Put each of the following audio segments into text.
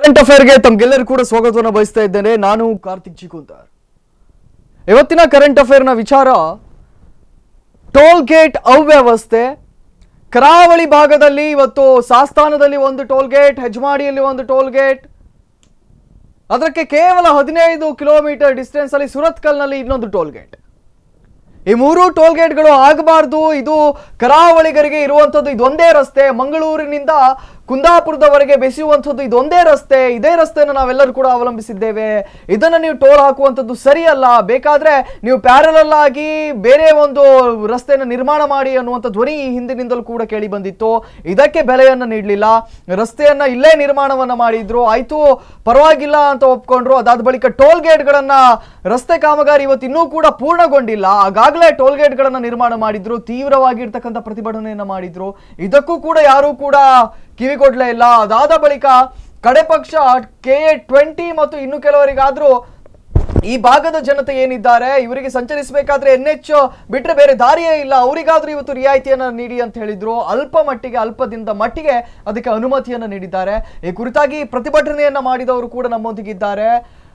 Current ಅಫೇರ್ಗೆ ತಮಗೆಲ್ಲರೂ ಕೂಡ ಸ್ವಾಗತವನ್ನು ಬಯಸ್ತಾ ಇದ್ದೇನೆ. ನಾನು ಕಾರ್ತಿಕ್ ಚಿಕುಂತಾರ್. ಇವತ್ತಿನ ಕರೆಂಟ್ ಅಫೇರ್ನ ವಿಚಾರ ಟೋಲ್ ಗೇಟ್ ಅವ್ಯವಸ್ಥೆ. ಕರಾವಳಿ ಭಾಗದಲ್ಲಿ ಇವತ್ತು ಸಾಸ್ತಾನದಲ್ಲಿ ಒಂದು ಟೋಲ್ ಗೇಟ್, ಹೆಜ್ಮಾಡಿಯಲ್ಲಿ ಒಂದು ಟೋಲ್ ಗೇಟ್, ಅದಕ್ಕೆ ಕೇವಲ 15 ಕಿಲೋಮೀಟರ್ ಡಿಸ್ಟೆನ್ಸ್ ಅಲ್ಲಿ ಸುರತ್ಕಲ್ನಲ್ಲಿ ಇನ್ನೊಂದು ಟೋಲ್ ಗೇಟ್. ಈ ಮೂರು ಟೋಲ್ ಗೇಟ್ಗಳು ಆಗಬಾರ್ದು. ಇದು ಕರಾವಳಿಗರಿಗೆ ಇರುವಂಥದ್ದು ಇದೊಂದೇ ರಸ್ತೆ. ಮಂಗಳೂರಿನಿಂದ ಕುಂದಾಪುರದವರೆಗೆ ಬೆಸೆಯುವಂಥದ್ದು ಇದೊಂದೇ ರಸ್ತೆ. ಇದೇ ರಸ್ತೆಯನ್ನು ನಾವೆಲ್ಲರೂ ಕೂಡ ಅವಲಂಬಿಸಿದ್ದೇವೆ. ಇದನ್ನು ನೀವು ಟೋಲ್ ಹಾಕುವಂಥದ್ದು ಸರಿಯಲ್ಲ. ಬೇಕಾದ್ರೆ ನೀವು ಪ್ಯಾರಲಲ್ ಆಗಿ ಬೇರೆ ಒಂದು ರಸ್ತೆಯನ್ನು ನಿರ್ಮಾಣ ಮಾಡಿ ಅನ್ನುವಂಥ ಧ್ವನಿ ಈ ಹಿಂದಿನಿಂದಲೂ ಕೂಡ ಕೇಳಿ ಬಂದಿತ್ತು. ಇದಕ್ಕೆ ಬೆಲೆಯನ್ನು ನೀಡಲಿಲ್ಲ. ರಸ್ತೆಯನ್ನ ಇಲ್ಲೇ ನಿರ್ಮಾಣವನ್ನ ಮಾಡಿದ್ರು, ಆಯ್ತು ಪರವಾಗಿಲ್ಲ ಅಂತ ಒಪ್ಕೊಂಡ್ರು. ಅದಾದ ಬಳಿಕ ಟೋಲ್ ಗೇಟ್ಗಳನ್ನ ರಸ್ತೆ ಕಾಮಗಾರಿ ಇವತ್ತು ಇನ್ನೂ ಕೂಡ ಪೂರ್ಣಗೊಂಡಿಲ್ಲ. ಆಗಾಗಲೇ ಟೋಲ್ ಗೇಟ್ಗಳನ್ನ ನಿರ್ಮಾಣ ಮಾಡಿದ್ರು, ತೀವ್ರವಾಗಿರ್ತಕ್ಕಂಥ ಪ್ರತಿಭಟನೆಯನ್ನ ಮಾಡಿದ್ರು. ಇದಕ್ಕೂ ಕೂಡ ಯಾರೂ ಕೂಡ ಕಿವಿ ಕೊಡ್ಲೇ ಇಲ್ಲ. ಅದಾದ ಬಳಿಕ ಕಡೆ ಪಕ್ಷ KA20 ಮತ್ತು ಇನ್ನು ಕೆಲವರಿಗಾದ್ರೂ ಈ ಭಾಗದ ಜನತೆ ಏನಿದ್ದಾರೆ ಇವರಿಗೆ ಸಂಚರಿಸಬೇಕಾದ್ರೆ NH ಬಿಟ್ರೆ ಬೇರೆ ದಾರಿಯೇ ಇಲ್ಲ, ಅವರಿಗಾದ್ರೂ ಇವತ್ತು ರಿಯಾಯಿತಿಯನ್ನ ನೀಡಿ ಅಂತ ಹೇಳಿದ್ರು. ಅಲ್ಪದಿಂದ ಮಟ್ಟಿಗೆ ಅದಕ್ಕೆ ಅನುಮತಿಯನ್ನ ನೀಡಿದ್ದಾರೆ. ಈ ಕುರಿತಾಗಿ ಪ್ರತಿಭಟನೆಯನ್ನ ಮಾಡಿದವರು ಕೂಡ ನಮ್ಮೊಂದಿಗಿದ್ದಾರೆ.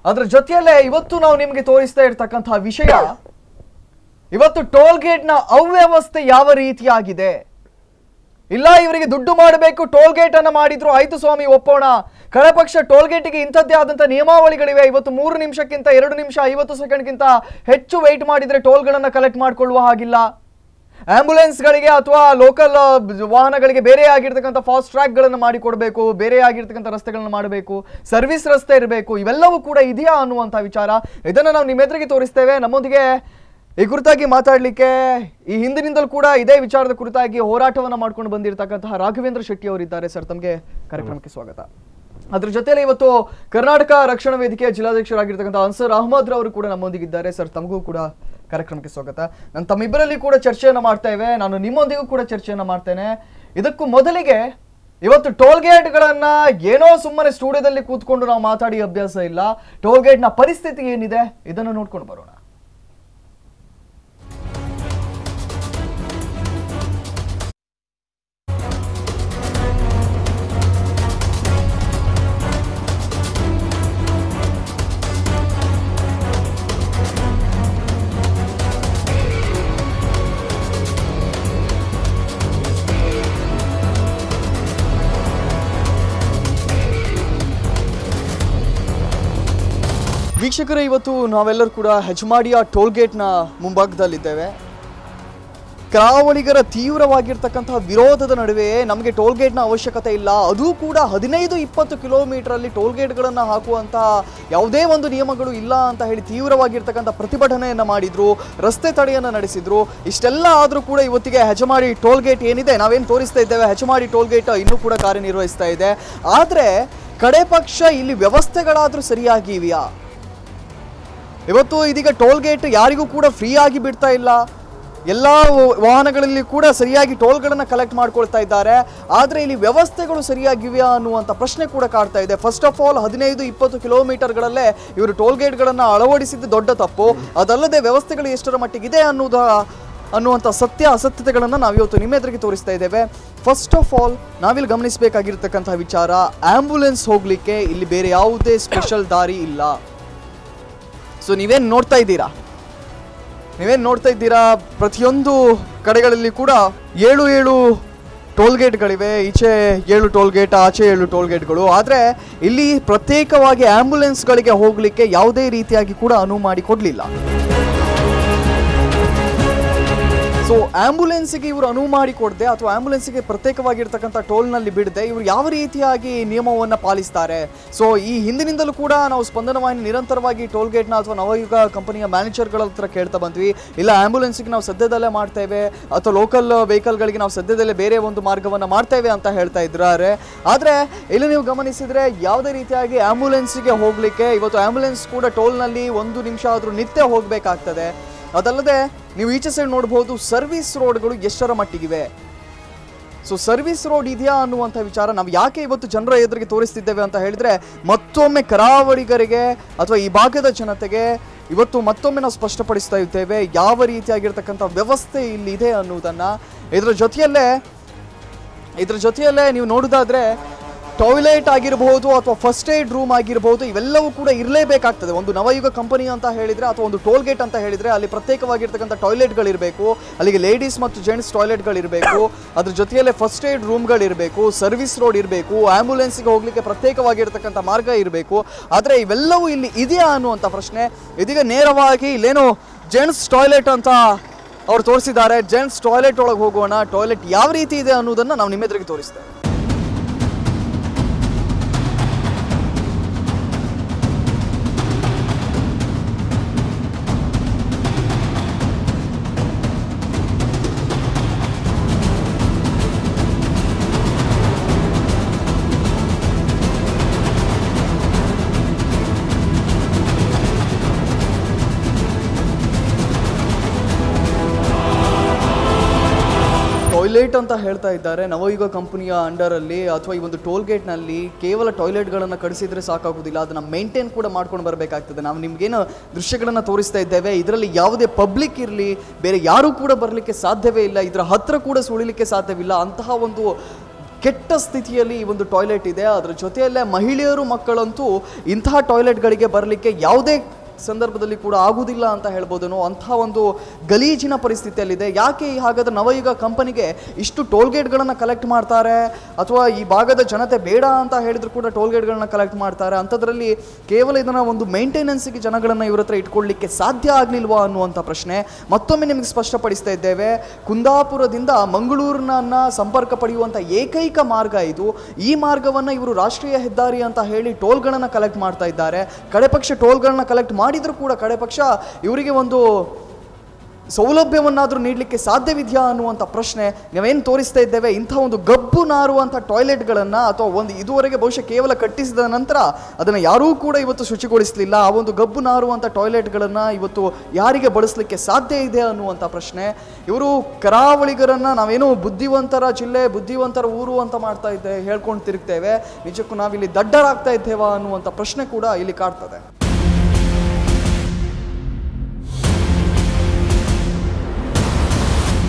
ಅದರ ಜೊತೆಯಲ್ಲೇ ಇವತ್ತು ನಾವು ನಿಮಗೆ ತೋರಿಸ್ತಾ ಇರ್ತಕ್ಕಂತಹ ವಿಷಯ, ಇವತ್ತು ಟೋಲ್ ಗೇಟ್ ನ ಅವ್ಯವಸ್ಥೆ ಯಾವ ರೀತಿಯಾಗಿದೆ. ಇಲ್ಲ ಇವರಿಗೆ ದುಡ್ಡು ಮಾಡಬೇಕು, ಟೋಲ್ ಗೇಟ್ ಅನ್ನ ಮಾಡಿದ್ರು, ಆಯ್ತು ಸ್ವಾಮಿ ಒಪ್ಪೋಣ. ಕಡೆ ಪಕ್ಷ ಟೋಲ್ ಗೇಟಿಗೆ ಇಂಥದ್ದೇ ಆದಂತಹ ನಿಯಮಾವಳಿಗಳಿವೆ. ಇವತ್ತು 3 ನಿಮಿಷಕ್ಕಿಂತ 2 ನಿಮಿಷ 50 ಸೆಕೆಂಡ್ಗಿಂತ ಹೆಚ್ಚು ವೆಯ್ಟ್ ಮಾಡಿದ್ರೆ ಟೋಲ್ಗಳನ್ನ ಕಲೆಕ್ಟ್ ಮಾಡ್ಕೊಳ್ಳುವ ಹಾಗಿಲ್ಲ. ಆಂಬ್ಯುಲೆನ್ಸ್ಗಳಿಗೆ ಅಥವಾ ಲೋಕಲ್ ವಾಹನಗಳಿಗೆ ಬೇರೆ ಆಗಿರ್ತಕ್ಕಂಥ ಫಾಸ್ಟ್ ಟ್ರ್ಯಾಕ್ಗಳನ್ನು ಮಾಡಿಕೊಡ್ಬೇಕು, ಬೇರೆ ಆಗಿರ್ತಕ್ಕಂಥ ರಸ್ತೆಗಳನ್ನ ಮಾಡಬೇಕು, ಸರ್ವಿಸ್ ರಸ್ತೆ ಇರಬೇಕು. ಇವೆಲ್ಲವೂ ಕೂಡ ಇದೆಯಾ ಅನ್ನುವಂಥ ವಿಚಾರ, ಇದನ್ನು ನಾವು ನಿಮ್ಮ ಎದುರಿಗೆ ತೋರಿಸ್ತೇವೆ. ನಮ್ಮೊಂದಿಗೆ ಈ ಕುರಿತಾಗಿ ಮಾತಾಡಲಿಕ್ಕೆ ಈ ಹಿಂದಿನಿಂದಲೂ ಕೂಡ ಇದೇ ವಿಚಾರದ ಕುರಿತಾಗಿ ಹೋರಾಟವನ್ನು ಮಾಡ್ಕೊಂಡು ಬಂದಿರತಕ್ಕಂತಹ ರಾಘವೇಂದ್ರ ಶೆಟ್ಟಿ ಅವರಿದ್ದಾರೆ. ಸರ್, ತಮಗೆ ಕಾರ್ಯಕ್ರಮಕ್ಕೆ ಸ್ವಾಗತ. ಅದ್ರ ಜೊತೆಯಲ್ಲಿ ಇವತ್ತು ಕರ್ನಾಟಕ ರಕ್ಷಣಾ ವೇದಿಕೆಯ ಜಿಲ್ಲಾಧ್ಯಕ್ಷರಾಗಿರ್ತಕ್ಕಂಥ ಅನ್ಸರ್ ಅಹಮದ್ ಅವರು ಕೂಡ ನಮ್ಮೊಂದಿಗಿದ್ದಾರೆ. ಸರ್, ತಮಗೂ ಕೂಡ ಕಾರ್ಯಕ್ರಮಕ್ಕೆ ಸ್ವಾಗತ. ನಾನು ತಮ್ಮಿಬ್ಬರಲ್ಲಿ ಕೂಡ ಚರ್ಚೆಯನ್ನು ಮಾಡ್ತೇವೆ, ನಾನು ನಿಮ್ಮೊಂದಿಗೂ ಕೂಡ ಚರ್ಚೆಯನ್ನು ಮಾಡ್ತೇನೆ. ಇದಕ್ಕೂ ಮೊದಲಿಗೆ ಇವತ್ತು ಟೋಲ್ ಗೇಟ್ಗಳನ್ನ ಏನೋ ಸುಮ್ಮನೆ ಸ್ಟುಡಿಯೋದಲ್ಲಿ ಕೂತ್ಕೊಂಡು ನಾವು ಮಾತಾಡಿ ಅಭ್ಯಾಸ ಇಲ್ಲ. ಟೋಲ್ ಗೇಟ್ನ ಪರಿಸ್ಥಿತಿ ಏನಿದೆ ಇದನ್ನು ನೋಡ್ಕೊಂಡು ಬರೋಣ. ವೀಕ್ಷಕರೇ, ಇವತ್ತು ನಾವೆಲ್ಲರೂ ಕೂಡ ಹೆಜ್ಮಾಡಿಯ ಟೋಲ್ ಗೇಟ್ನ ಮುಂಭಾಗದಲ್ಲಿದ್ದೇವೆ. ಕರಾವಳಿಗರ ತೀವ್ರವಾಗಿರ್ತಕ್ಕಂತಹ ವಿರೋಧದ ನಡುವೆ ನಮಗೆ ಟೋಲ್ ಗೇಟ್ನ ಅವಶ್ಯಕತೆ ಇಲ್ಲ, ಅದು ಕೂಡ 15-20 ಕಿಲೋಮೀಟರಲ್ಲಿ ಟೋಲ್ ಗೇಟ್ಗಳನ್ನು ಹಾಕುವಂತಹ ಯಾವುದೇ ಒಂದು ನಿಯಮಗಳು ಇಲ್ಲ ಅಂತ ಹೇಳಿ ತೀವ್ರವಾಗಿರ್ತಕ್ಕಂಥ ಪ್ರತಿಭಟನೆಯನ್ನು ಮಾಡಿದ್ರು, ರಸ್ತೆ ತಡೆಯನ್ನು ನಡೆಸಿದ್ರು. ಇಷ್ಟೆಲ್ಲ ಆದರೂ ಕೂಡ ಇವತ್ತಿಗೆ ಹೆಜ್ಮಾಡಿ ಟೋಲ್ ಗೇಟ್ ಏನಿದೆ, ನಾವೇನು ತೋರಿಸ್ತಾ ಇದ್ದೇವೆ, ಹೆಜ್ಮಾಡಿ ಟೋಲ್ ಗೇಟ್ ಇನ್ನೂ ಕೂಡ ಕಾರ್ಯನಿರ್ವಹಿಸ್ತಾ ಇದೆ. ಆದರೆ ಕಡೆ ಪಕ್ಷ ಇಲ್ಲಿ ವ್ಯವಸ್ಥೆಗಳಾದರೂ ಸರಿಯಾಗಿವೆಯಾ? ಇವತ್ತು ಇದೀಗ ಟೋಲ್ ಗೇಟ್ ಯಾರಿಗೂ ಕೂಡ ಫ್ರೀ ಆಗಿ ಬಿಡ್ತಾ ಇಲ್ಲ. ಎಲ್ಲ ವಾಹನಗಳಲ್ಲಿ ಕೂಡ ಸರಿಯಾಗಿ ಟೋಲ್ಗಳನ್ನು ಕಲೆಕ್ಟ್ ಮಾಡ್ಕೊಳ್ತಾ ಇದ್ದಾರೆ. ಆದರೆ ಇಲ್ಲಿ ವ್ಯವಸ್ಥೆಗಳು ಸರಿಯಾಗಿವೆಯಾ ಅನ್ನುವಂಥ ಪ್ರಶ್ನೆ ಕೂಡ ಕಾಡ್ತಾ ಇದೆ. ಫಸ್ಟ್ ಆಫ್ ಆಲ್ 15-20 ಕಿಲೋಮೀಟರ್ಗಳಲ್ಲೇ ಇವರು ಟೋಲ್ ಗೇಟ್ಗಳನ್ನು ಅಳವಡಿಸಿದ್ದು ದೊಡ್ಡ ತಪ್ಪು. ಅದಲ್ಲದೆ ವ್ಯವಸ್ಥೆಗಳು ಎಷ್ಟರ ಮಟ್ಟಿಗಿದೆ ಅನ್ನುವಂಥ ಅಸತ್ಯತೆಗಳನ್ನು ನಾವಿವತ್ತು ನಿಮ್ಮ ಎದುರಿಗೆ ತೋರಿಸ್ತಾ ಇದ್ದೇವೆ. ಫಸ್ಟ್ ಆಫ್ ಆಲ್ ನಾವಿಲ್ಲಿ ಗಮನಿಸಬೇಕಾಗಿರ್ತಕ್ಕಂಥ ವಿಚಾರ, ಆಂಬ್ಯುಲೆನ್ಸ್ ಹೋಗಲಿಕ್ಕೆ ಇಲ್ಲಿ ಬೇರೆ ಯಾವುದೇ ಸ್ಪೆಷಲ್ ದಾರಿ ಇಲ್ಲ. ಸೊ ನೀವೇನು ನೋಡ್ತಾ ಇದ್ದೀರಾ, ಪ್ರತಿಯೊಂದು ಕಡೆಗಳಲ್ಲಿ ಕೂಡ 7 ಟೋಲ್ ಗೇಟ್ಗಳಿವೆ. ಈಚೆ 7 ಟೋಲ್ ಗೇಟ್, ಆಚೆ 7 ಟೋಲ್ ಗೇಟ್ಗಳು. ಆದರೆ ಇಲ್ಲಿ ಪ್ರತ್ಯೇಕವಾಗಿ ಆಂಬ್ಯುಲೆನ್ಸ್ಗಳಿಗೆ ಹೋಗಲಿಕ್ಕೆ ಯಾವುದೇ ರೀತಿಯಾಗಿ ಕೂಡ ಅನುವು ಮಾಡಿ ಕೊಡಲಿಲ್ಲ. ಸೊ ಆಂಬ್ಯುಲೆನ್ಸ್ಗೆ ಇವರು ಅನುವು ಮಾಡಿ ಕೊಡದೆ ಅಥವಾ ಆಂಬ್ಯುಲೆನ್ಸ್ಗೆ ಪ್ರತ್ಯೇಕವಾಗಿರ್ತಕ್ಕಂಥ ಟೋಲ್ನಲ್ಲಿ ಬಿಡದೆ ಇವರು ಯಾವ ರೀತಿಯಾಗಿ ನಿಯಮವನ್ನು ಪಾಲಿಸ್ತಾರೆ? ಸೊ ಈ ಹಿಂದಿನಿಂದಲೂ ಕೂಡ ನಾವು ಸ್ಪಂದನವಾಹಿನಿ ನಿರಂತರವಾಗಿ ಟೋಲ್ ಗೇಟ್ನ ಅಥವಾ ನವಯುಗ ಕಂಪನಿಯ ಮ್ಯಾನೇಜರ್ಗಳ ಹತ್ರ ಕೇಳ್ತಾ ಬಂದ್ವಿ, ಇಲ್ಲ ಆಂಬ್ಯುಲೆನ್ಸ್ಗೆ ನಾವು ಸದ್ಯದಲ್ಲೇ ಮಾಡ್ತೇವೆ ಅಥವಾ ಲೋಕಲ್ ವೆಹಿಕಲ್ಗಳಿಗೆ ನಾವು ಸದ್ಯದಲ್ಲೇ ಬೇರೆ ಒಂದು ಮಾರ್ಗವನ್ನು ಮಾಡ್ತೇವೆ ಅಂತ ಹೇಳ್ತಾ ಇದ್ದಾರೆ. ಆದರೆ ಇಲ್ಲಿ ನೀವು ಗಮನಿಸಿದರೆ ಯಾವುದೇ ರೀತಿಯಾಗಿ ಆಂಬ್ಯುಲೆನ್ಸ್ಗೆ ಹೋಗಲಿಕ್ಕೆ ಇವತ್ತು ಆಂಬ್ಯುಲೆನ್ಸ್ ಕೂಡ ಟೋಲ್ನಲ್ಲಿ 1 ನಿಮಿಷ ಆದರೂ ನಿತ್ಯ ಹೋಗಬೇಕಾಗ್ತದೆ. ಅದಲ್ಲದೆ ನೀವು ಈಚೆ ಸೈಡ್ ನೋಡ್ಬೋದು ಸರ್ವಿಸ್ ರೋಡ್ಗಳು ಎಷ್ಟರ ಮಟ್ಟಿಗಿವೆ. ಸೊ ಸರ್ವಿಸ್ ರೋಡ್ ಇದೆಯಾ ಅನ್ನುವಂಥ ವಿಚಾರ ನಾವು ಯಾಕೆ ಇವತ್ತು ಜನರ ಎದುರಿಗೆ ತೋರಿಸ್ತಿದ್ದೇವೆ ಅಂತ ಹೇಳಿದ್ರೆ, ಮತ್ತೊಮ್ಮೆ ಕರಾವಳಿಗರಿಗೆ ಅಥವಾ ಈ ಭಾಗದ ಜನತೆಗೆ ಇವತ್ತು ಮತ್ತೊಮ್ಮೆ ನಾವು ಸ್ಪಷ್ಟಪಡಿಸ್ತಾ ಇದ್ದೇವೆ ಯಾವ ರೀತಿಯಾಗಿರ್ತಕ್ಕಂಥ ವ್ಯವಸ್ಥೆ ಇಲ್ಲಿದೆ ಅನ್ನುವುದನ್ನು. ಇದರ ಜೊತೆಯಲ್ಲೇ ನೀವು ನೋಡೋದಾದ್ರೆ ಟಾಯ್ಲೆಟ್ ಆಗಿರಬಹುದು ಅಥವಾ ಫಸ್ಟ್ ಏಡ್ ರೂಮ್ ಆಗಿರಬಹುದು, ಇವೆಲ್ಲವೂ ಕೂಡ ಇರಲೇಬೇಕಾಗ್ತದೆ. ಒಂದು ನವಯುಗ ಕಂಪನಿ ಅಂತ ಹೇಳಿದರೆ ಅಥವಾ ಒಂದು ಟೋಲ್ ಗೇಟ್ ಅಂತ ಹೇಳಿದರೆ ಅಲ್ಲಿ ಪ್ರತ್ಯೇಕವಾಗಿರ್ತಕ್ಕಂಥ ಟಾಯ್ಲೆಟ್ಗಳಿರಬೇಕು, ಅಲ್ಲಿಗೆ ಲೇಡೀಸ್ ಮತ್ತು ಜೆಂಟ್ಸ್ ಟಾಯ್ಲೆಟ್ಗಳಿರಬೇಕು, ಅದ್ರ ಜೊತೆಯಲ್ಲೇ ಫಸ್ಟ್ ಏಡ್ ರೂಮ್ಗಳಿರಬೇಕು, ಸರ್ವಿಸ್ ರೋಡ್ ಇರಬೇಕು, ಆ್ಯಂಬುಲೆನ್ಸ್ಗೆ ಹೋಗಲಿಕ್ಕೆ ಪ್ರತ್ಯೇಕವಾಗಿರ್ತಕ್ಕಂಥ ಮಾರ್ಗ ಇರಬೇಕು. ಆದರೆ ಇವೆಲ್ಲವೂ ಇಲ್ಲಿ ಇದೆಯಾ ಅನ್ನುವಂಥ ಪ್ರಶ್ನೆ. ಇದೀಗ ನೇರವಾಗಿ ಇಲ್ಲೇನೋ ಜೆಂಟ್ಸ್ ಟಾಯ್ಲೆಟ್ ಅಂತ ಅವ್ರು ತೋರಿಸಿದ್ದಾರೆ. ಜೆಂಟ್ಸ್ ಟಾಯ್ಲೆಟ್ ಒಳಗೆ ಹೋಗೋಣ, ಟಾಯ್ಲೆಟ್ ಯಾವ ರೀತಿ ಇದೆ ಅನ್ನೋದನ್ನು ನಾವು ನಿಮ್ಮೆದುರಿಗೆ ತೋರಿಸ್ತೇವೆ. ಟಾಯ್ಲೆಟ್ ಅಂತ ಹೇಳ್ತಾ ಇದ್ದಾರೆ. ನವಯುಗ ಕಂಪನಿಯ ಅಂಡರಲ್ಲಿ ಅಥವಾ ಈ ಒಂದು ಟೋಲ್ ಗೇಟ್ನಲ್ಲಿ ಕೇವಲ ಟಾಯ್ಲೆಟ್ಗಳನ್ನು ಕಡಿಸಿದ್ರೆ ಸಾಕಾಗೋದಿಲ್ಲ, ಅದನ್ನು ಮೇಂಟೈನ್ ಕೂಡ ಮಾಡ್ಕೊಂಡು ಬರಬೇಕಾಗ್ತದೆ. ನಾವು ನಿಮ್ಗೇನು ದೃಶ್ಯಗಳನ್ನು ತೋರಿಸ್ತಾ ಇದ್ದೇವೆ, ಇದರಲ್ಲಿ ಯಾವುದೇ ಪಬ್ಲಿಕ್ ಇರಲಿ ಬೇರೆ ಯಾರೂ ಕೂಡ ಬರಲಿಕ್ಕೆ ಸಾಧ್ಯವೇ ಇಲ್ಲ, ಇದರ ಹತ್ತಿರ ಕೂಡ ಸುಳಿಲಿಕ್ಕೆ ಸಾಧ್ಯವಿಲ್ಲ. ಅಂತಹ ಒಂದು ಕೆಟ್ಟ ಸ್ಥಿತಿಯಲ್ಲಿ ಈ ಒಂದು ಟಾಯ್ಲೆಟ್ ಇದೆ. ಅದರ ಜೊತೆಯಲ್ಲೇ ಮಹಿಳೆಯರು ಮಕ್ಕಳಂತೂ ಇಂತಹ ಟಾಯ್ಲೆಟ್ಗಳಿಗೆ ಬರಲಿಕ್ಕೆ ಯಾವುದೇ ಸಂದರ್ಭದಲ್ಲಿ ಕೂಡ ಆಗುವುದಿಲ್ಲ ಅಂತ ಹೇಳ್ಬೋದೇನೋ, ಅಂತಹ ಒಂದು ಗಲೀಜಿನ ಪರಿಸ್ಥಿತಿಯಲ್ಲಿದೆ. ಯಾಕೆ ಹಾಗಾದ್ರೆ ನವಯುಗ ಕಂಪನಿಗೆ ಇಷ್ಟು ಟೋಲ್ಗೇಟ್ಗಳನ್ನು ಕಲೆಕ್ಟ್ ಮಾಡ್ತಾರೆ, ಅಥವಾ ಈ ಭಾಗದ ಜನತೆ ಬೇಡ ಅಂತ ಹೇಳಿದ್ರು ಕೂಡ ಟೋಲ್ಗೇಟ್ಗಳನ್ನ ಕಲೆಕ್ಟ್ ಮಾಡ್ತಾರೆ, ಅಂಥದ್ರಲ್ಲಿ ಕೇವಲ ಇದನ್ನು ಒಂದು ಮೇಂಟೆನೆನ್ಸ್ಗೆ ಜನಗಳನ್ನು ಇವ್ರ ಹತ್ರ ಇಟ್ಕೊಳ್ಳಿಕ್ಕೆ ಸಾಧ್ಯ ಆಗಲಿಲ್ವಾ ಅನ್ನುವಂಥ ಪ್ರಶ್ನೆ ಮತ್ತೊಮ್ಮೆ ನಿಮಗೆ ಸ್ಪಷ್ಟಪಡಿಸ್ತಾ ಇದ್ದೇವೆ. ಕುಂದಾಪುರದಿಂದ ಮಂಗಳೂರಿನ ಸಂಪರ್ಕ ಪಡೆಯುವಂಥ ಏಕೈಕ ಮಾರ್ಗ ಇದು. ಈ ಮಾರ್ಗವನ್ನು ಇವರು ರಾಷ್ಟ್ರೀಯ ಹೆದ್ದಾರಿ ಅಂತ ಹೇಳಿ ಟೋಲ್ಗಳನ್ನು ಕಲೆಕ್ಟ್ ಮಾಡ್ತಾ ಇದ್ದಾರೆ. ಕಡೆ ಪಕ್ಷ ಟೋಲ್ಗಳನ್ನ ಕಲೆಕ್ಟ್ ಮಾಡಿದ್ರು ಕೂಡ ಕಡೆ ಪಕ್ಷ ಇವರಿಗೆ ಒಂದು ಸೌಲಭ್ಯವನ್ನಾದರೂ ನೀಡಲಿಕ್ಕೆ ಸಾಧ್ಯವಿದೆಯಾ ಅನ್ನುವಂಥ ಪ್ರಶ್ನೆ. ನಾವೇನು ತೋರಿಸ್ತಾ ಇದ್ದೇವೆ, ಇಂಥ ಒಂದು ಗಬ್ಬು ನಾರುವಂಥ ಟಾಯ್ಲೆಟ್ಗಳನ್ನು ಅಥವಾ ಒಂದು ಇದುವರೆಗೆ ಬಹುಶಃ ಕೇವಲ ಕಟ್ಟಿಸಿದ ನಂತರ ಅದನ್ನು ಯಾರೂ ಕೂಡ ಇವತ್ತು ಶುಚಿಗೊಳಿಸಲಿಲ್ಲ. ಆ ಒಂದು ಗಬ್ಬು ನಾರುವಂಥ ಟಾಯ್ಲೆಟ್ಗಳನ್ನು ಇವತ್ತು ಯಾರಿಗೆ ಬಳಸಲಿಕ್ಕೆ ಸಾಧ್ಯ ಇದೆ ಅನ್ನುವಂಥ ಪ್ರಶ್ನೆ. ಇವರು ಕರಾವಳಿಗರನ್ನು ನಾವೇನೋ ಬುದ್ಧಿವಂತರ ಜಿಲ್ಲೆ, ಬುದ್ಧಿವಂತರ ಊರು ಅಂತ ಮಾಡ್ತಾ ಇದ್ದೇವೆ, ಹೇಳ್ಕೊಂಡು ತಿರುಗ್ತೇವೆ, ನಿಜಕ್ಕೂ ನಾವಿಲ್ಲಿ ದಡ್ಡರಾಗ್ತಾ ಇದ್ದೇವಾ ಅನ್ನುವಂಥ ಪ್ರಶ್ನೆ ಕೂಡ ಇಲ್ಲಿ ಕಾಡ್ತದೆ.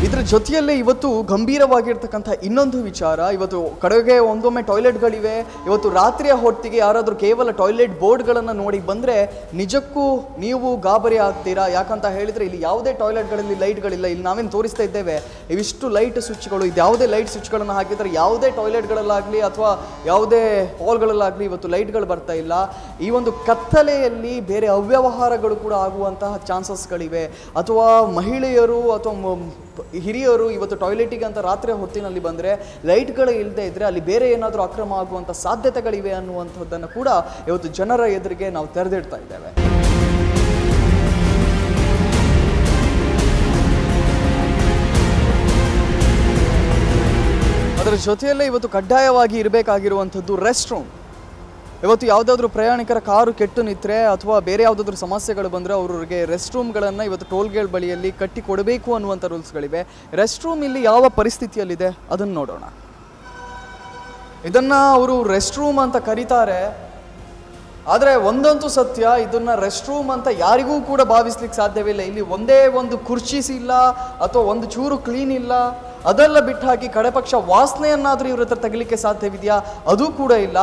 ಇದರ ಜೊತೆಯಲ್ಲೇ ಇವತ್ತು ಗಂಭೀರವಾಗಿರ್ತಕ್ಕಂಥ ಇನ್ನೊಂದು ವಿಚಾರ, ಇವತ್ತು ಕಡೆಗೆ ಒಂದೊಮ್ಮೆ ಟಾಯ್ಲೆಟ್ಗಳಿವೆ, ಇವತ್ತು ರಾತ್ರಿಯ ಹೊತ್ತಿಗೆ ಯಾರಾದರೂ ಕೇವಲ ಟಾಯ್ಲೆಟ್ ಬೋರ್ಡ್ಗಳನ್ನು ನೋಡಿ ಬಂದರೆ ನಿಜಕ್ಕೂ ನೀವು ಗಾಬರಿ ಆಗ್ತೀರಾ. ಯಾಕಂತ ಹೇಳಿದರೆ ಇಲ್ಲಿ ಯಾವುದೇ ಟಾಯ್ಲೆಟ್ಗಳಲ್ಲಿ ಲೈಟ್ಗಳಿಲ್ಲ. ಇಲ್ಲಿ ನಾವೇನು ತೋರಿಸ್ತಾ ಇದ್ದೇವೆ ಇವಿಷ್ಟು ಲೈಟ್ ಸ್ವಿಚ್ಗಳು, ಇದು ಯಾವುದೇ ಲೈಟ್ ಸ್ವಿಚ್ಗಳನ್ನು ಹಾಕಿದರೆ ಯಾವುದೇ ಟಾಯ್ಲೆಟ್ಗಳಲ್ಲಾಗಲಿ ಅಥವಾ ಯಾವುದೇ ಹಾಲ್ಗಳಲ್ಲಾಗಲಿ ಇವತ್ತು ಲೈಟ್ಗಳು ಬರ್ತಾ ಇಲ್ಲ. ಈ ಒಂದು ಕತ್ತಲೆಯಲ್ಲಿ ಬೇರೆ ಅವ್ಯವಹಾರಗಳು ಕೂಡ ಆಗುವಂತಹ ಚಾನ್ಸಸ್ಗಳಿವೆ. ಅಥವಾ ಮಹಿಳೆಯರು ಅಥವಾ ಹಿರಿಯರು ಇವತ್ತು ಟಾಯ್ಲೆಟಿಗೆ ಅಂತ ರಾತ್ರಿ ಹೊತ್ತಿನಲ್ಲಿ ಬಂದರೆ ಲೈಟ್ಗಳು ಇಲ್ಲದೆ ಇದ್ದರೆ ಅಲ್ಲಿ ಬೇರೆ ಏನಾದರೂ ಅಕ್ರಮ ಆಗುವಂಥ ಸಾಧ್ಯತೆಗಳಿವೆ ಅನ್ನುವಂಥದ್ದನ್ನು ಕೂಡ ಇವತ್ತು ಜನರ ಎದುರಿಗೆ ನಾವು ತೆರೆದಿಡ್ತಾ ಇದ್ದೇವೆ. ಅದರ ಜೊತೆಯಲ್ಲೇ ಇವತ್ತು ಕಡ್ಡಾಯವಾಗಿ ಇರಬೇಕಾಗಿರುವಂಥದ್ದು ರೆಸ್ಟ್ ರೂಮ್. ಇವತ್ತು ಯಾವುದಾದ್ರೂ ಪ್ರಯಾಣಿಕರ ಕಾರು ಕೆಟ್ಟು ನಿಂತರೆ ಅಥವಾ ಬೇರೆ ಯಾವುದಾದ್ರೂ ಸಮಸ್ಯೆಗಳು ಬಂದರೆ ಅವರಿಗೆ ರೆಸ್ಟ್ ರೂಮ್ಗಳನ್ನು ಇವತ್ತು ಟೋಲ್ಗೇಟ್ ಬಳಿಯಲ್ಲಿ ಕಟ್ಟಿ ಕೊಡಬೇಕು ಅನ್ನುವಂಥ ರೂಲ್ಸ್ಗಳಿವೆ. ರೆಸ್ಟ್ ರೂಮ್ ಇಲ್ಲಿ ಯಾವ ಪರಿಸ್ಥಿತಿಯಲ್ಲಿದೆ ಅದನ್ನು ನೋಡೋಣ. ಇದನ್ನು ಅವರು ರೆಸ್ಟ್ ರೂಮ್ ಅಂತ ಕರೀತಾರೆ, ಆದರೆ ಒಂದಂತೂ ಸತ್ಯ, ಇದನ್ನು ರೆಸ್ಟ್ ರೂಮ್ ಅಂತ ಯಾರಿಗೂ ಕೂಡ ಭಾವಿಸ್ಲಿಕ್ಕೆ ಸಾಧ್ಯವಿಲ್ಲ. ಇಲ್ಲಿ ಒಂದೇ ಒಂದು ಕುರ್ಚಿ ಇಲ್ಲ ಅಥವಾ ಒಂದು ಚೂರು ಕ್ಲೀನ್ ಇಲ್ಲ. ಅದೆಲ್ಲ ಬಿಟ್ಟು ಹಾಕಿ ಕಡೆ ಪಕ್ಷ ವಾಸನೆಯನ್ನಾದರೂ ಇವ್ರ ಹತ್ರ ತೆಗಿಲಿಕ್ಕೆ ಸಾಧ್ಯವಿದೆಯಾ? ಅದು ಕೂಡ ಇಲ್ಲ.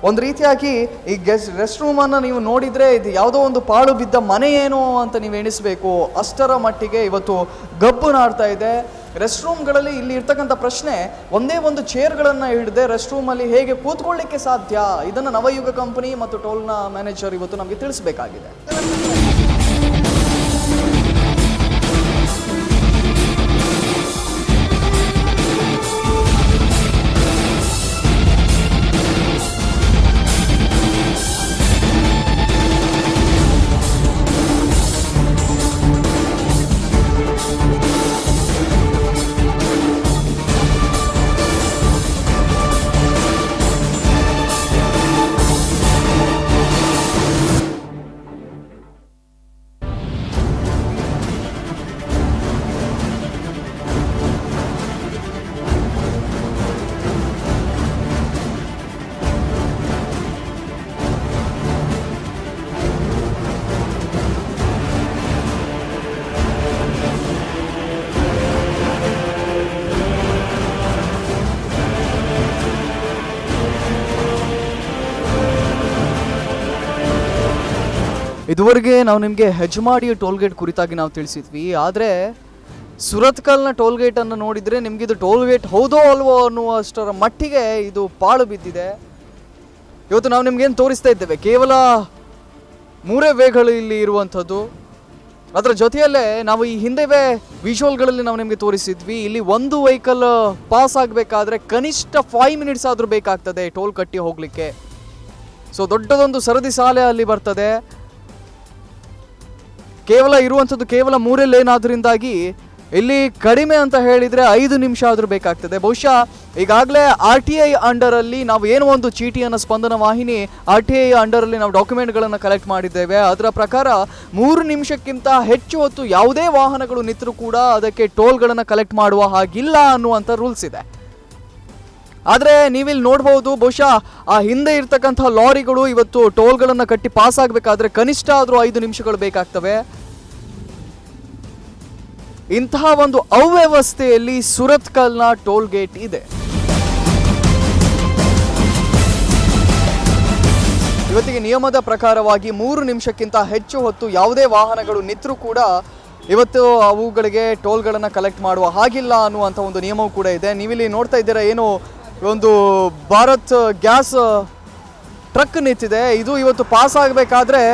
ಒಂದು ರೀತಿಯಾಗಿ ಈ ರೆಸ್ಟ್ ರೂಮನ್ನು ನೀವು ನೋಡಿದರೆ ಇದು ಯಾವುದೋ ಒಂದು ಪಾಳು ಬಿದ್ದ ಮನೆ ಏನೋ ಅಂತ ನೀವು ಎಣಿಸಬೇಕು, ಅಷ್ಟರ ಮಟ್ಟಿಗೆ ಇವತ್ತು ಗಬ್ಬು ನಾಡ್ತಾ ಇದೆ. ರೆಸ್ಟ್ ರೂಮ್ಗಳಲ್ಲಿ ಇಲ್ಲಿ ಇರ್ತಕ್ಕಂಥ ಪ್ರಶ್ನೆ, ಒಂದೇ ಒಂದು ಚೇರ್ಗಳನ್ನು ಹಿಡಿದೆ ರೆಸ್ಟ್ ರೂಮಲ್ಲಿ ಹೇಗೆ ಕೂತ್ಕೊಳ್ಳಿಕ್ಕೆ ಸಾಧ್ಯ? ಇದನ್ನು ನವಯುಗ ಕಂಪನಿ ಮತ್ತು ಟೋಲ್ನ ಮ್ಯಾನೇಜರ್ ಇವತ್ತು ನಮಗೆ ತಿಳಿಸಬೇಕಾಗಿದೆ. ಇದುವರೆಗೆ ನಾವು ನಿಮಗೆ ಹೆಜ್ಮಾಡಿಯ ಟೋಲ್ಗೇಟ್ ಕುರಿತಾಗಿ ನಾವು ತಿಳಿಸಿದ್ವಿ. ಆದರೆ ಸುರತ್ಕಲ್ನ ಟೋಲ್ಗೇಟನ್ನು ನೋಡಿದರೆ ನಿಮಗೆ ಇದು ಟೋಲ್ಗೇಟ್ ಹೌದೋ ಅಲ್ವೋ ಅನ್ನುವಷ್ಟರ ಮಟ್ಟಿಗೆ ಇದು ಪಾಳು ಬಿದ್ದಿದೆ. ಇವತ್ತು ನಾವು ನಿಮ್ಗೇನು ತೋರಿಸ್ತಾ ಇದ್ದೇವೆ, ಕೇವಲ 3 ವೇಗಳು ಇಲ್ಲಿ ಇರುವಂಥದ್ದು. ಅದರ ಜೊತೆಯಲ್ಲೇ ನಾವು ಈ ಹಿಂದೆವೇ ವಿಜುವಲ್ಗಳಲ್ಲಿ ನಾವು ನಿಮಗೆ ತೋರಿಸಿದ್ವಿ. ಇಲ್ಲಿ ಒಂದು ವೆಹಿಕಲ್ ಪಾಸ್ ಆಗಬೇಕಾದ್ರೆ ಕನಿಷ್ಠ 5 ಮಿನಿಟ್ಸ್ ಆದರೂ ಬೇಕಾಗ್ತದೆ ಟೋಲ್ ಕಟ್ಟಿ ಹೋಗಲಿಕ್ಕೆ. ಸೊ ದೊಡ್ಡದೊಂದು ಸರದಿ ಸಾಲೆ ಅಲ್ಲಿ ಬರ್ತದೆ. ಕೇವಲ ಇರುವಂಥದ್ದು ಕೇವಲ 3 ಲೇನ್ ಆದ್ರಿಂದಾಗಿ ಇಲ್ಲಿ ಕಡಿಮೆ ಅಂತ ಹೇಳಿದರೆ 5 ನಿಮಿಷ ಆದರೂ ಬೇಕಾಗ್ತದೆ. ಬಹುಶಃ ಈಗಾಗಲೇ RTI ಅಂಡರಲ್ಲಿ ನಾವು ಏನೋ ಒಂದು ಚೀಟಿಯನ್ನು ಸ್ಪಂದನ ವಾಹಿನಿ RTI ಅಂಡರಲ್ಲಿ ನಾವು ಡಾಕ್ಯುಮೆಂಟ್ಗಳನ್ನು ಕಲೆಕ್ಟ್ ಮಾಡಿದ್ದೇವೆ. ಅದರ ಪ್ರಕಾರ 3 ನಿಮಿಷಕ್ಕಿಂತ ಹೆಚ್ಚು ಹೊತ್ತು ಯಾವುದೇ ವಾಹನಗಳು ನಿಂತರೂ ಕೂಡ ಅದಕ್ಕೆ ಟೋಲ್ಗಳನ್ನು ಕಲೆಕ್ಟ್ ಮಾಡುವ ಹಾಗಿಲ್ಲ ಅನ್ನುವಂಥ ರೂಲ್ಸ್ ಇದೆ. ಆದರೆ ನೀವಿಲ್ಲಿ ನೋಡ್ಬೋದು, ಬಹುಶಃ ಆ ಹಿಂದೆ ಇರ್ತಕ್ಕಂಥ ಲಾರಿಗಳು ಇವತ್ತು ಟೋಲ್ಗಳನ್ನು ಕಟ್ಟಿ ಪಾಸ್ ಆಗಬೇಕಾದ್ರೆ ಕನಿಷ್ಠ ಆದರೂ 5 ನಿಮಿಷಗಳು ಬೇಕಾಗ್ತವೆ. ಇಂತಹ ಒಂದು ಅವ್ಯವಸ್ಥೆಯಲ್ಲಿ ಸುರತ್ಕಲ್ನ ಟೋಲ್ ಗೇಟ್ ಇದೆ. ಇವತ್ತಿಗೆ ನಿಯಮದ ಪ್ರಕಾರವಾಗಿ 3 ನಿಮಿಷಕ್ಕಿಂತ ಹೆಚ್ಚು ಹೊತ್ತು ಯಾವುದೇ ವಾಹನಗಳು ನಿಂತರೂ ಕೂಡ ಇವತ್ತು ಅವುಗಳಿಗೆ ಟೋಲ್ಗಳನ್ನು ಕಲೆಕ್ಟ್ ಮಾಡುವ ಹಾಗಿಲ್ಲ ಅನ್ನುವಂಥ ಒಂದು ನಿಯಮವೂ ಕೂಡ ಇದೆ. ನೀವಿಲ್ಲಿ ನೋಡ್ತಾ ಇದ್ದೀರಾ, ಏನು ಒಂದು ಭಾರತ್ ಗ್ಯಾಸ್ ಟ್ರಕ್ ನಿಂತಿದೆ. ಇದು ಇವತ್ತು ಪಾಸ್ ಆಗಬೇಕಾದ್ರೆ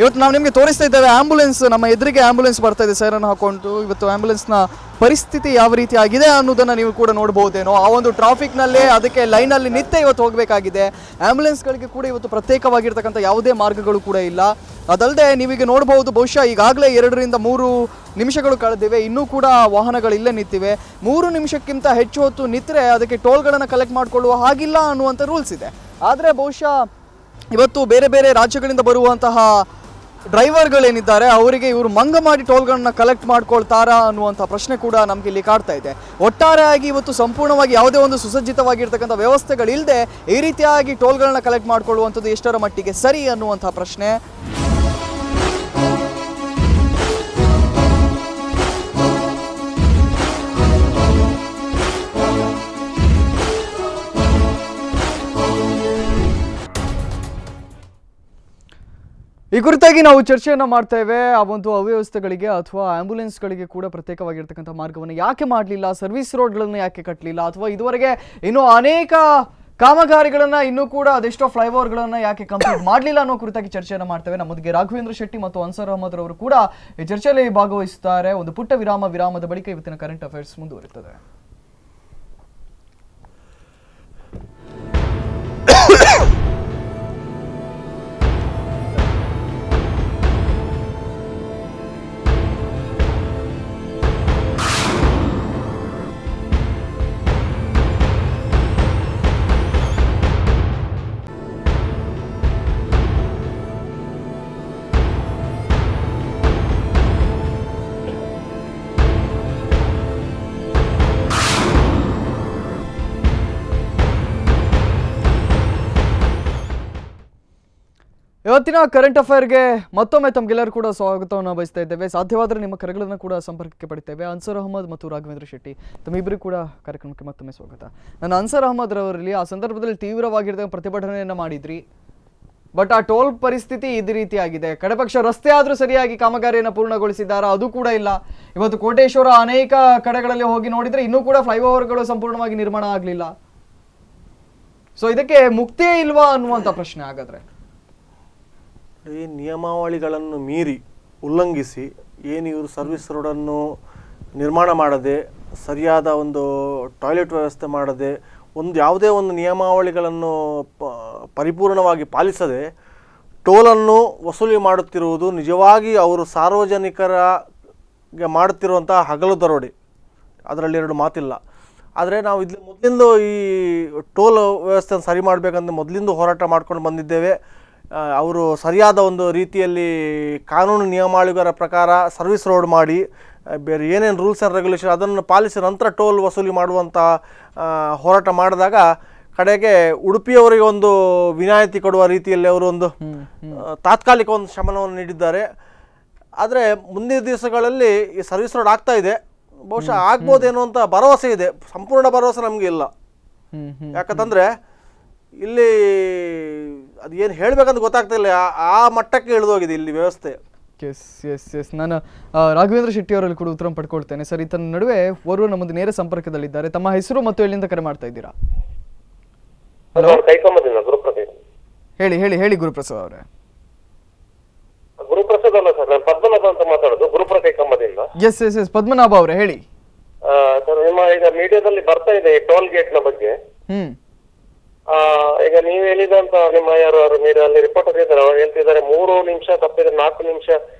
ಇವತ್ತು ನಾವು ನಿಮಗೆ ತೋರಿಸ್ತಾ ಇದ್ದೇವೆ, ಆಂಬುಲೆನ್ಸ್ ನಮ್ಮ ಎದುರಿಗೆ ಆಂಬುಲೆನ್ಸ್ ಬರ್ತಾ ಇದೆ ಸೈರನ್ ಹಾಕೊಂಡು. ಇವತ್ತು ಆಂಬುಲೆನ್ಸ್ನ ಪರಿಸ್ಥಿತಿ ಯಾವ ರೀತಿ ಆಗಿದೆ ಅನ್ನೋದನ್ನು ನೀವು ಕೂಡ ನೋಡ್ಬೋದೇನೋ. ಆ ಒಂದು ಟ್ರಾಫಿಕ್ನಲ್ಲೇ ಅದಕ್ಕೆ ಲೈನಲ್ಲಿ ನಿತ್ಯ ಇವತ್ತು ಹೋಗಬೇಕಾಗಿದೆ. ಆಂಬುಲೆನ್ಸ್ಗಳಿಗೆ ಕೂಡ ಇವತ್ತು ಪ್ರತ್ಯೇಕವಾಗಿರ್ತಕ್ಕಂಥ ಯಾವುದೇ ಮಾರ್ಗಗಳು ಕೂಡ ಇಲ್ಲ. ಅದಲ್ಲದೆ ನೀವೀಗ ನೋಡ್ಬೋದು, ಬಹುಶಃ ಈಗಾಗಲೇ 2 ರಿಂದ 3 ನಿಮಿಷಗಳು ಕಳೆದಿವೆ, ಇನ್ನೂ ಕೂಡ ವಾಹನಗಳು ಇಲ್ಲೇ ನಿಂತಿವೆ. 3 ನಿಮಿಷಕ್ಕಿಂತ ಹೆಚ್ಚು ಹೊತ್ತು ನಿಂತರೆ ಅದಕ್ಕೆ ಟೋಲ್ಗಳನ್ನು ಕಲೆಕ್ಟ್ ಮಾಡಿಕೊಳ್ಳುವ ಹಾಗಿಲ್ಲ ಅನ್ನುವಂಥ ರೂಲ್ಸ್ ಇದೆ. ಆದರೆ ಬಹುಶಃ ಇವತ್ತು ಬೇರೆ ಬೇರೆ ರಾಜ್ಯಗಳಿಂದ ಬರುವಂತಹ ಡ್ರೈವರ್ಗಳೇನಿದ್ದಾರೆ ಅವರಿಗೆ ಇವರು ಮಂಗ ಮಾಡಿ ಟೋಲ್ಗಳನ್ನ ಕಲೆಕ್ಟ್ ಮಾಡ್ಕೊಳ್ತಾರಾ ಅನ್ನುವಂಥ ಪ್ರಶ್ನೆ ಕೂಡ ನಮಗೆ ಇಲ್ಲಿ ಕಾಡ್ತಾ ಇದೆ. ಒಟ್ಟಾರೆಯಾಗಿ ಇವತ್ತು ಸಂಪೂರ್ಣವಾಗಿ ಯಾವುದೇ ಒಂದು ಸುಸಜ್ಜಿತವಾಗಿರ್ತಕ್ಕಂಥ ವ್ಯವಸ್ಥೆಗಳಿಲ್ಲದೆ ಈ ರೀತಿಯಾಗಿ ಟೋಲ್ಗಳನ್ನ ಕಲೆಕ್ಟ್ ಮಾಡ್ಕೊಳ್ಳುವಂಥದ್ದು ಎಷ್ಟರ ಮಟ್ಟಿಗೆ ಸರಿ ಅನ್ನುವಂಥ ಪ್ರಶ್ನೆ. ಈ ಕುರಿತಾಗಿ ನಾವು ಚರ್ಚೆಯನ್ನು ಮಾಡ್ತೇವೆ. ಆ ಒಂದು ಅವ್ಯವಸ್ಥೆಗಳಿಗೆ ಅಥವಾ ಆಂಬ್ಯುಲೆನ್ಸ್ಗಳಿಗೆ ಕೂಡ ಪ್ರತ್ಯೇಕವಾಗಿರ್ತಕ್ಕಂಥ ಮಾರ್ಗವನ್ನು ಯಾಕೆ ಮಾಡಲಿಲ್ಲ, ಸರ್ವಿಸ್ ರೋಡ್ಗಳನ್ನು ಯಾಕೆ ಕಟ್ಟಲಿಲ್ಲ, ಅಥವಾ ಇದುವರೆಗೆ ಇನ್ನೂ ಅನೇಕ ಕಾಮಗಾರಿಗಳನ್ನು ಇನ್ನೂ ಕೂಡ ಅದೆಷ್ಟೋ ಫ್ಲೈಓವರ್ಗಳನ್ನು ಯಾಕೆ ಕಂಪ್ಲೀಟ್ ಮಾಡಲಿಲ್ಲ ಅನ್ನೋ ಕುರಿತಾಗಿ ಚರ್ಚೆಯನ್ನು ಮಾಡ್ತೇವೆ. ನಮ್ಮೊಂದಿಗೆ ರಾಘವೇಂದ್ರ ಶೆಟ್ಟಿ ಮತ್ತು ಅನ್ಸರ್ ಅಹಮದ್ ಅವರು ಕೂಡ ಈ ಚರ್ಚೆಯಲ್ಲಿ ಭಾಗವಹಿಸುತ್ತಾರೆ. ಒಂದು ಪುಟ್ಟ ವಿರಾಮದ ಬಳಿಕ ಇವತ್ತಿನ ಕರೆಂಟ್ ಅಫೇರ್ಸ್ ಮುಂದುವರಿಯುತ್ತದೆ. ಇವತ್ತಿನ ಕರೆಂಟ್ ಅಫೇರ್ಗೆ ಮತ್ತೊಮ್ಮೆ ತಮಗೆಲ್ಲರೂ ಕೂಡ ಸ್ವಾಗತವನ್ನು ಬಯಸ್ತಾ ಇದ್ದೇವೆ. ಸಾಧ್ಯವಾದರೆ ನಿಮ್ಮ ಕರೆಗಳನ್ನು ಕೂಡ ಸಂಪರ್ಕಕ್ಕೆ ಪಡಿತೇವೆ. ಅನ್ಸರ್ ಅಹಮದ್ ಮತ್ತು ರಾಘವೇಂದ್ರ ಶೆಟ್ಟಿ, ತಮ್ಮಿಬ್ಬರು ಕೂಡ ಕಾರ್ಯಕ್ರಮಕ್ಕೆ ಮತ್ತೊಮ್ಮೆ ಸ್ವಾಗತ. ನಾನು ಅನ್ಸರ್ ಅಹಮದ್ ರವರಲ್ಲಿ ಆ ಸಂದರ್ಭದಲ್ಲಿ ತೀವ್ರವಾಗಿರ್ತಕ್ಕ ಪ್ರತಿಭಟನೆಯನ್ನು ಮಾಡಿದ್ರಿ, ಬಟ್ ಆ ಟೋಲ್ ಪರಿಸ್ಥಿತಿ ಇದೇ ರೀತಿಯಾಗಿದೆ. ಕಡೆಪಕ್ಷ ರಸ್ತೆ ಆದರೂ ಸರಿಯಾಗಿ ಕಾಮಗಾರಿಯನ್ನು ಪೂರ್ಣಗೊಳಿಸಿದ್ದಾರಾ? ಅದು ಕೂಡ ಇಲ್ಲ. ಇವತ್ತು ಕೋಟೇಶ್ವರ ಅನೇಕ ಕಡೆಗಳಲ್ಲಿ ಹೋಗಿ ನೋಡಿದರೆ ಇನ್ನೂ ಕೂಡ ಫ್ಲೈಓವರ್ಗಳು ಸಂಪೂರ್ಣವಾಗಿ ನಿರ್ಮಾಣ ಆಗಲಿಲ್ಲ. ಸೊ ಇದಕ್ಕೆ ಮುಕ್ತಿಯೇ ಇಲ್ವಾ ಅನ್ನುವಂಥ ಪ್ರಶ್ನೆ. ಹಾಗಾದ್ರೆ ಈ ನಿಯಮಾವಳಿಗಳನ್ನು ಮೀರಿ ಉಲ್ಲಂಘಿಸಿ ಏನು ಇವರು ಸರ್ವಿಸ್ ರೋಡನ್ನು ನಿರ್ಮಾಣ ಮಾಡದೆ, ಸರಿಯಾದ ಒಂದು ಟಾಯ್ಲೆಟ್ ವ್ಯವಸ್ಥೆ ಮಾಡದೆ, ಯಾವುದೇ ಒಂದು ನಿಯಮಾವಳಿಗಳನ್ನು ಪರಿಪೂರ್ಣವಾಗಿ ಪಾಲಿಸದೆ ಟೋಲನ್ನು ವಸೂಲಿ ಮಾಡುತ್ತಿರುವುದು ನಿಜವಾಗಿ ಅವರು ಸಾರ್ವಜನಿಕರಿಗೆ ಮಾಡುತ್ತಿರುವಂತಹ ಹಗಲು ದರೋಡೆ, ಅದರಲ್ಲಿ 2 ಮಾತಿಲ್ಲ. ಆದರೆ ನಾವು ಇಲ್ಲಿ ಮೊದಲಿಂದ ಈ ಟೋಲ್ ವ್ಯವಸ್ಥೆಯನ್ನು ಸರಿ ಮಾಡಬೇಕಂತ ಮೊದಲಿಂದ ಹೋರಾಟ ಮಾಡ್ಕೊಂಡು ಬಂದಿದ್ದೇವೆ. ಅವರು ಸರಿಯಾದ ಒಂದು ರೀತಿಯಲ್ಲಿ ಕಾನೂನು ನಿಯಮಾವಳಿಗಳ ಪ್ರಕಾರ ಸರ್ವಿಸ್ ರೋಡ್ ಮಾಡಿ ಬೇರೆ ಏನೇನು ರೂಲ್ಸ್ ಆ್ಯಂಡ್ ರೆಗ್ಯುಲೇಷನ್ ಅದನ್ನು ಪಾಲಿಸಿ ನಂತರ ಟೋಲ್ ವಸೂಲಿ ಮಾಡುವಂಥ ಹೋರಾಟ ಮಾಡಿದಾಗ ಕಡೆಗೆ ಉಡುಪಿಯವರಿಗೆ ಒಂದು ವಿನಾಯಿತಿ ಕೊಡುವ ರೀತಿಯಲ್ಲಿ ಅವರು ಒಂದು ತಾತ್ಕಾಲಿಕ ಒಂದು ಶಮನವನ್ನು ನೀಡಿದ್ದಾರೆ. ಆದರೆ ಮುಂದಿನ ದಿವಸಗಳಲ್ಲಿ ಈ ಸರ್ವಿಸ್ ರೋಡ್ ಆಗ್ತಾ ಇದೆ, ಬಹುಶಃ ಆಗ್ಬೋದೇನೋ ಅಂತ ಭರವಸೆ ಇದೆ. ಸಂಪೂರ್ಣ ಭರವಸೆ ನಮಗೆ ಇಲ್ಲ. ಯಾಕಂತಂದರೆ ಇಲ್ಲಿ ಅದು ಏನು ಹೇಳ್ಬೇಕಂತ ಗೊತ್ತಾಗ್ತಾ ಇಲ್ಲ, ಆ ಮಟ್ಟಕ್ಕೆ ಇಳಿದೋಗಿದೆ ಇಲ್ಲಿ ವ್ಯವಸ್ಥೆ. ಎಸ್ ಎಸ್ ಎಸ್ ನಾನು ರಾಘವೇಂದ್ರ ಶೆಟ್ಟಿ ಅವರಲ್ಲಿ ಕೂಡ ಉತ್ತರ ಪಡ್ಕೊಳ್ತೇನೆ. ಸರ್, ಈತನ ನಡುವೆ ಓರ್ವ ನಮ್ಮದು ನೇರ ಸಂಪರ್ಕದಲ್ಲಿದ್ದಾರೆ. ತಮ್ಮ ಹೆಸರು ಮತ್ತು ಎಲ್ಲಿಂದ ಕರೆ ಮಾಡ್ತಾ ಇದ್ದೀರಾ? ಹೇಳಿ ಹೇಳಿ ಹೇಳಿ ಗುರುಪ್ರಸಾದ್ ಅವರೇ. ಗುರುಪ್ರಸಾದ್ ಅಲ್ಲ ಸರ್, ನಾನು ಪದ್ಮನಾಭ ಅಂತ ಮಾತಾಡೋದು, ಗುರುಪುರ ಕೈಕಮ್ಮದಿಂದ. ಎಸ್ ಎಸ್ ಎಸ್ ಪದ್ಮನಾಭ ಅವರೇ ಹೇಳಿ. ಸರ್, ನಿಮ್ಮ ಈಗ ಮೀಡಿಯಾದಲ್ಲಿ ಬರ್ತಾ ಇದೆ ಟೋಲ್ ಗೇಟ್ ನ ಬಗ್ಗೆ. ಈಗ ನೀವು ಹೇಳಿದಂತ ನಿಮ್ಮ ಯಾರು ಮೀಡಿಯಾದಲ್ಲಿ ರಿಪೋರ್ಟರ್ ಇದ್ದಾರೆ, ಅವ್ರು ಹೇಳ್ತಿದ್ದಾರೆ 3 ನಿಮಿಷ ತಪ್ಪಿದ್ರೆ 4 ನಿಮಿಷ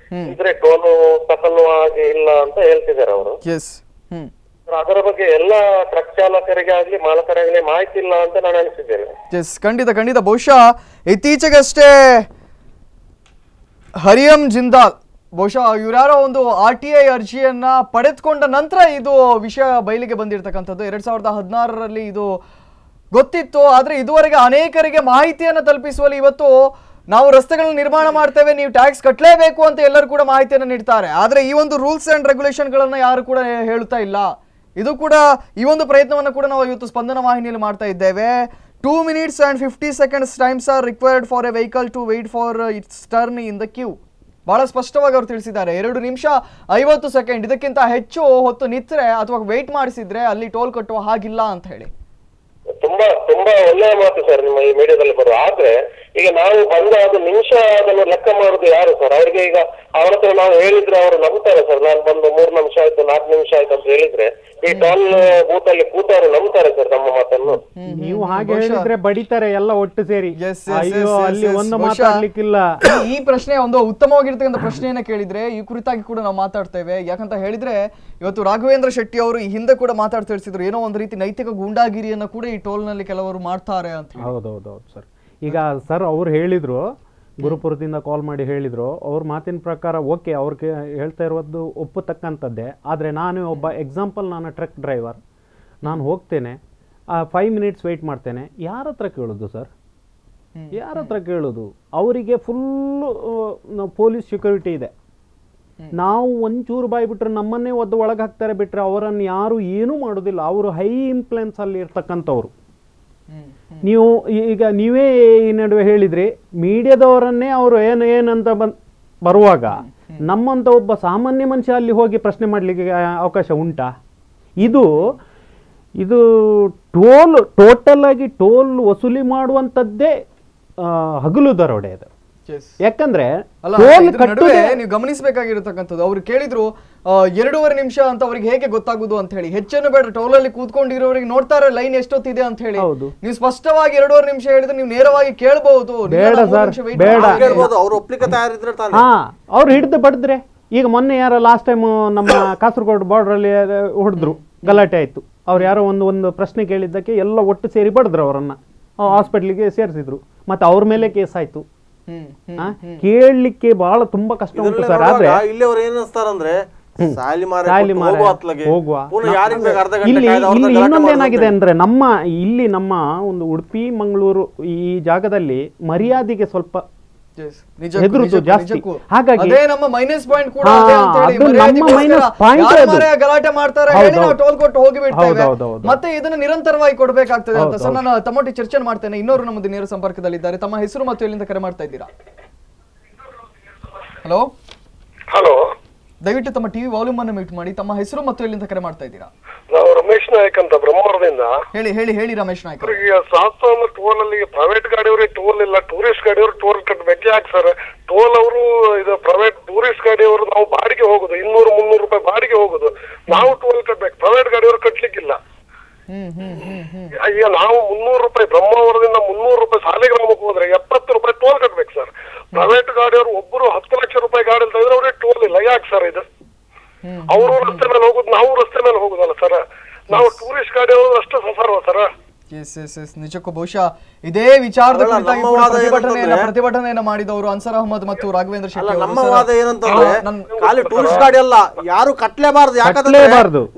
ಇದ್ರೆ ಟೋಲು ತಗೊಳ್ಳುವ ಹಾಗೆ ಇಲ್ಲ ಅಂತ ಹೇಳ್ತಿದ್ದಾರೆ ಅವರು. ಅದರ ಬಗ್ಗೆ ಎಲ್ಲ ಟ್ರಕ್ ಚಾಲಕರಿಗೆ ಆಗ್ಲಿ ಮಾಲಕರಾಗ್ಲಿ ಮಾಹಿತಿ ಇಲ್ಲ ಅಂತ ನಾನು ಅನಿಸಿದ್ದೇನೆ. ಎಸ್, ಖಂಡಿತ ಖಂಡಿತ. ಬಹುಶಃ ಇತ್ತೀಚೆಗಷ್ಟೇ ಹರಿಯಂ ಜಿಂದಾಲ್ ಬಹುಶಃ ಇವರ್ಯಾರೋ ಒಂದು RTI ಅರ್ಜಿಯನ್ನ ಪಡೆದುಕೊಂಡ ನಂತರ ಇದು ವಿಷಯ ಬಯಲಿಗೆ ಬಂದಿರತಕ್ಕಂಥದ್ದು. 2016ರಲ್ಲಿ ಇದು ಗೊತ್ತಿತ್ತು. ಆದರೆ ಇದುವರೆಗೆ ಅನೇಕರಿಗೆ ಮಾಹಿತಿಯನ್ನು ತಲುಪಿಸುವಲ್ಲಿ ಇವತ್ತು ನಾವು ರಸ್ತೆಗಳನ್ನ ನಿರ್ಮಾಣ ಮಾಡ್ತೇವೆ, ನೀವು ಟ್ಯಾಕ್ಸ್ ಕಟ್ಟಲೇಬೇಕು ಅಂತ ಎಲ್ಲರೂ ಕೂಡ ಮಾಹಿತಿಯನ್ನು ನೀಡ್ತಾರೆ. ಆದರೆ ಈ ಒಂದು ರೂಲ್ಸ್ ಆ್ಯಂಡ್ ರೆಗ್ಯುಲೇಷನ್ಗಳನ್ನು ಯಾರು ಕೂಡ ಹೇಳ್ತಾ ಇಲ್ಲ. ಇದು ಕೂಡ ಈ ಒಂದು ಪ್ರಯತ್ನವನ್ನು ಕೂಡ ನಾವು ಇವತ್ತು ಸ್ಪಂದನ ವಾಹಿನಿಯಲ್ಲಿ ಮಾಡ್ತಾ ಇದ್ದೇವೆ. 2 minutes and 50 seconds times are required for a vehicle to wait for its turn in the queue. ಬಹಳ ಸ್ಪಷ್ಟವಾಗಿ ಅವರು ತಿಳಿಸಿದ್ದಾರೆ. 2 ನಿಮಿಷ 50 ಸೆಕೆಂಡ್ ಇದಕ್ಕಿಂತ ಹೆಚ್ಚು ಹೊತ್ತು ನಿಂತರೆ ಅಥವಾ ವೇಟ್ ಮಾಡಿಸಿದ್ರೆ ಅಲ್ಲಿ ಟೋಲ್ ಕಟ್ಟುವ ಹಾಗಿಲ್ಲ ಅಂತ ಹೇಳಿ. ತುಂಬಾ ಒಳ್ಳೆಯ ಮಾತು ಸರ್ ನಿಮ್ಮ ಈ ಮೀಡಿಯಾದಲ್ಲಿ ಬರುವ. ಆದ್ರೆ ಈಗ ನಾವು ಬಂದ ಅದು ನಿಮಿಷ ಅದನ್ನು ಲೆಕ್ಕ ಮಾಡುದು ಯಾರು ಸರ್? ಅವರಿಗೆ ಈಗ ಅವ್ರ ಹತ್ರ ನಾವು ಹೇಳಿದ್ರೆ ಅವರು ನಂಬ್ತಾರೆ ಸರ್. ನಾನು ಬಂದು 3 ನಿಮಿಷ ಆಯ್ತು 4 ನಿಮಿಷ ಆಯ್ತು ಅಂತ ಹೇಳಿದ್ರೆ ಈ ಟೋಲ್ ಬೂತ್ ಅಲ್ಲಿ ಕೂತವರು ನಂಬ್ತಾರೆ ಸರ್ ನಮ್ಮ ಮಾತನ್ನು. ನೀವು ಹಾಗೆ ಹೇಳಿದ್ರೆ ಬಡಿತಾರೆ ಎಲ್ಲ ಒಟ್ಟು ಸೇರಿ. ಅಯ್ಯೋ, ಅಲ್ಲಿ ಒಂದು ಮಾತಾಡ್ಲಿಕ್ಕಿಲ್ಲ. ಈ ಪ್ರಶ್ನೆ ಒಂದು ಉತ್ತಮವಾಗಿರ್ತಕ್ಕಂಥ ಪ್ರಶ್ನೆಯನ್ನ ಕೇಳಿದ್ರೆ ಈ ಕುರಿತಾಗಿ ಕೂಡ ನಾವು ಮಾತಾಡ್ತೇವೆ. ಯಾಕಂತ ಹೇಳಿದ್ರೆ ಇವತ್ತು ರಾಘವೇಂದ್ರ ಶೆಟ್ಟಿ ಅವರು ಈ ಹಿಂದೆ ಕೂಡ ಮಾತಾಡ್ತಾ ತಿಳಿಸಿದ್ರು, ಏನೋ ಒಂದು ರೀತಿ ನೈತಿಕ ಗೂಂಡಾಗಿರಿಯನ್ನ ಕೂಡ ಈ ಟೋಲ್ ನಲ್ಲಿ ಕೆಲವರು ಮಾಡ್ತಾರೆ ಅಂತ. ಹೌದೌದೌದು ಸರ್. ಈಗ ಸರ್ ಅವ್ರು ಹೇಳಿದ್ರು, ಗುರುಪುರದಿಂದ ಕಾಲ್ ಮಾಡಿ ಹೇಳಿದ್ರು, ಅವ್ರ ಮಾತಿನ ಪ್ರಕಾರ ಓಕೆ, ಅವ್ರಿಗೆ ಹೇಳ್ತಾ ಇರೋದು ಒಪ್ಪತಕ್ಕಂಥದ್ದೇ. ಆದರೆ ನಾನು ಒಬ್ಬ ಎಕ್ಸಾಂಪಲ್, ನಾನು ಟ್ರಕ್ ಡ್ರೈವರ್, ನಾನು ಹೋಗ್ತೇನೆ 5 minutes ವೆಯ್ಟ್ ಮಾಡ್ತೇನೆ. ಯಾರ ಹತ್ರ ಕೇಳೋದು ಸರ್? ಯಾರ ಹತ್ರ ಕೇಳೋದು? ಅವರಿಗೆ ಫುಲ್ಲು ಪೊಲೀಸ್ ಸೆಕ್ಯೂರಿಟಿ ಇದೆ. ನಾವು ಒಂಚೂರು ಬಾಯಿ ಬಿಟ್ಟರೆ ನಮ್ಮನ್ನೇ ಒದ್ದು ಒಳಗೆ ಹಾಕ್ತಾರೆ, ಬಿಟ್ಟರೆ ಅವರನ್ನು ಯಾರು ಏನೂ ಮಾಡೋದಿಲ್ಲ. ಅವರು ಹೈ ಇನ್ಫ್ಲುಯೆನ್ಸ್ ಅಲ್ಲಿ ಇರ್ತಕ್ಕಂಥವ್ರು. ನೀವು ಈಗ ನೀವೇ ಈ ನಡುವೆ ಹೇಳಿದ್ರಿ, ಮೀಡಿಯಾದವರನ್ನೇ ಅವರು ಏನಂತ ಬರುವಾಗ ನಮ್ಮಂತ ಒಬ್ಬ ಸಾಮಾನ್ಯ ಮನುಷ್ಯ ಅಲ್ಲಿ ಹೋಗಿ ಪ್ರಶ್ನೆ ಮಾಡಲಿಕ್ಕೆ ಅವಕಾಶ ಉಂಟಾ? ಇದು ಟೋಟಲ್ ಆಗಿ ಟೋಲ್ ವಸೂಲಿ ಮಾಡುವಂಥದ್ದೇ ಹಗಲು ದರೋಡೆ ಅದು. ಯಾಕಂದ್ರೆ ನೀವು ಗಮನಿಸಬೇಕಾಗಿರತಕ್ಕಂಥದ್ದು, ಅವ್ರು ಕೇಳಿದ್ರು 2.5 ನಿಮಿಷ ಅಂತ ಅವ್ರಿಗೆ ಹೇಗೆ ಗೊತ್ತಾಗುದು ಅಂತ ಹೇಳಿ. ಹೆಚ್ಚನ್ನು ಬೇಡ, ಟೋಲ್ ಅಲ್ಲಿ ಕೂತ್ಕೊಂಡಿರೋರಿಗೆ ನೋಡ್ತಾರೆ ಲೈನ್ ಎಷ್ಟೊತ್ತಿದೆ ಅಂತ ಹೇಳಿ. ನೀವು ಸ್ಪಷ್ಟವಾಗಿ 2.5 ನಿಮಿಷ ಹೇಳಿದ್ರೆ ನೀವು ನೇರವಾಗಿ ಕೇಳಬಹುದು. ಅವ್ರು ಹಿಡಿದು ಬಡಿದ್ರೆ, ಈಗ ಮೊನ್ನೆ ಯಾರೋ ಲಾಸ್ಟ್ ಟೈಮ್ ನಮ್ಮ ಕಾಸರಗೋಡು ಬಾರ್ಡರ್ ಅಲ್ಲಿ ಹೊಡೆದ್ರು, ಗಲಾಟೆ ಆಯ್ತು. ಅವ್ರು ಯಾರೋ ಒಂದು ಪ್ರಶ್ನೆ ಕೇಳಿದ್ದಕ್ಕೆ ಎಲ್ಲ ಒಟ್ಟು ಸೇರಿ ಬಡಿದ್ರು, ಅವರನ್ನ ಹಾಸ್ಪಿಟ್ಲಿಗೆ ಸೇರಿಸಿದ್ರು, ಮತ್ತೆ ಅವ್ರ ಮೇಲೆ ಕೇಸ್ ಆಯ್ತು. ಕೇಳಲಿಕ್ಕೆ ಬಹಳ ತುಂಬಾ ಕಷ್ಟ ಉಂಟು ಸರ್. ಆದ್ರೆ ಇಲ್ಲಿ ಅವ್ರು ಏನ್ ಅನ್ಸ್ತಾರಂದ್ರೆ ಇಲ್ಲಿ ಇನ್ನೊಂದೇನಾಗಿದೆ ಅಂದ್ರೆ ನಮ್ಮ ಒಂದು ಉಡುಪಿ ಮಂಗಳೂರು ಈ ಜಾಗದಲ್ಲಿ ಮರ್ಯಾದೆಗೆ ಸ್ವಲ್ಪ ಹೆದರುದು ಜಾಸ್ತಿ. ಹಾಗಾಗಿ ನಮ್ಮ ಮೈನಸ್ ಪಾಯಿಂಟ್ ಕೂಡ ಗಲಾಟೆ ಮಾಡ್ತಾರೆ ಹೇಳಿ ನಾವು ಟೋಲ್ ಕೊಟ್ಟು ಹೋಗಿಬಿಡ್ತೇವೆ, ಮತ್ತೆ ಇದನ್ನ ನಿರಂತರವಾಗಿ ಕೊಡಬೇಕಾಗ್ತದೆ ಅಂತ. ಸರ್, ನಾನು ತಮ್ಮೊಟ್ಟಿಗೆ ಚರ್ಚೆ ಮಾಡ್ತೇನೆ. ಇನ್ನೊರು ನಮ್ಮದು ನೇರ ಸಂಪರ್ಕದಲ್ಲಿದ್ದಾರೆ. ತಮ್ಮ ಹೆಸರು ಮತ್ತು ಎಲ್ಲಿಂದ ಕರೆ ಮಾಡ್ತಾ ಇದ್ದೀರಾ? ಹಲೋ ಹಲೋ, ದಯವಿಟ್ಟು ತಮ್ಮ ಟಿವಿ ವಾಲ್ಯೂಮ್ ಅನ್ನು ಮ್ಯೂಟ್ ಮಾಡಿ. ತಮ್ಮ ಹೆಸರು ಮತ್ತು ಎಲ್ಲಿಂದ ಕರೆ ಮಾಡ್ತಾ ಇದ್ದೀರಾ? ನಾವು ರಮೇಶ್ ನಾಯಕ್ ಅಂತ ಬ್ರಹ್ಮವರದಿಂದ. ಹೇಳಿ ರಮೇಶ್ ನಾಯಕ್. ಶಾಸ್ತ್ರ ಟೋಲ್ ಅಲ್ಲಿ ಪ್ರೈವೇಟ್ ಗಾಡಿಯವ್ರಿಗೆ ಟೋಲ್ ಇಲ್ಲ, ಟೂರಿಸ್ಟ್ ಗಾಡಿಯವರು ಟೋಲ್ ಕಟ್ಟಬೇಕು. ಯಾಕೆ ಸರ್? ಟೋಲ್ ಅವರು ಇದು ಪ್ರೈವೇಟ್ ಟೂರಿಸ್ಟ್ ಗಾಡಿಯವರು ನಾವು ಬಾಡಿಗೆ ಹೋಗುದು 200-300 ರೂಪಾಯಿ ಬಾಡಿಗೆ ಹೋಗುದು, ನಾವು ಟೋಲ್ ಕಟ್ಬೇಕು. ಪ್ರೈವೇಟ್ ಗಾಡಿಯವರು ಕಟ್ಲಿಕ್ಕಿಲ್ಲ. ಈಗ ನಾವು 300 ರೂಪಾಯಿ ಬ್ರಹ್ಮಾವರದಿಂದ 300 ರೂಪಾಯಿ ಸಾಲಿಗ್ರಾಮಕ್ಕೆ ಹೋದ್ರೆ 70 ರೂಪಾಯಿ ಟೋಲ್ ಕಟ್ಬೇಕು ಸರ್. ಪ್ರೈವೇಟ್ ಗಾಡಿಯವರು ಒಬ್ಬರು 10 ಲಕ್ಷ ರೂಪಾಯಿ ಗಾಡಿ ಅಂತ ಇದ್ರೆ ಅವ್ರಿಗೆ ಟೋಲ್ ಇಲ್ಲ. ಯಾಕೆ ಸರ್ ಇದು? ಅವರು ರಸ್ತೆ ಮೇಲೆ ಹೋಗುದು, ನಾವು ರಸ್ತೆ ಮೇಲೆ ಹೋಗುದಲ್ಲ ಸರ್. ನಾವು ಟೂರಿಸ್ಟ್ ಗಾಡಿಯವರು ಅಷ್ಟು ಸಫರ್ವ ಸರ್. ನಿಜಕ್ಕೂ ಬಹುಶಃ ಇದೇ ವಿಚಾರದ ಪ್ರತಿಭಟನೆಯನ್ನ ಮಾಡಿದವರು ಅನ್ಸರ್ ಅಹಮದ್ ಮತ್ತು ರಾಘವೇಂದ್ರ ಶೆಟ್ಟಿ. ನಮ್ಮ ವಾದ ಏನಂತಂದ್ರೆ ಖಾಲಿ ಟೂರಿಸ್ಟ್ ಗಾಡಿ ಅಲ್ಲ, ಯಾರು ಕಟ್ಲೇಬಾರ್ದು. ಯಾಕಂದ್ರೆ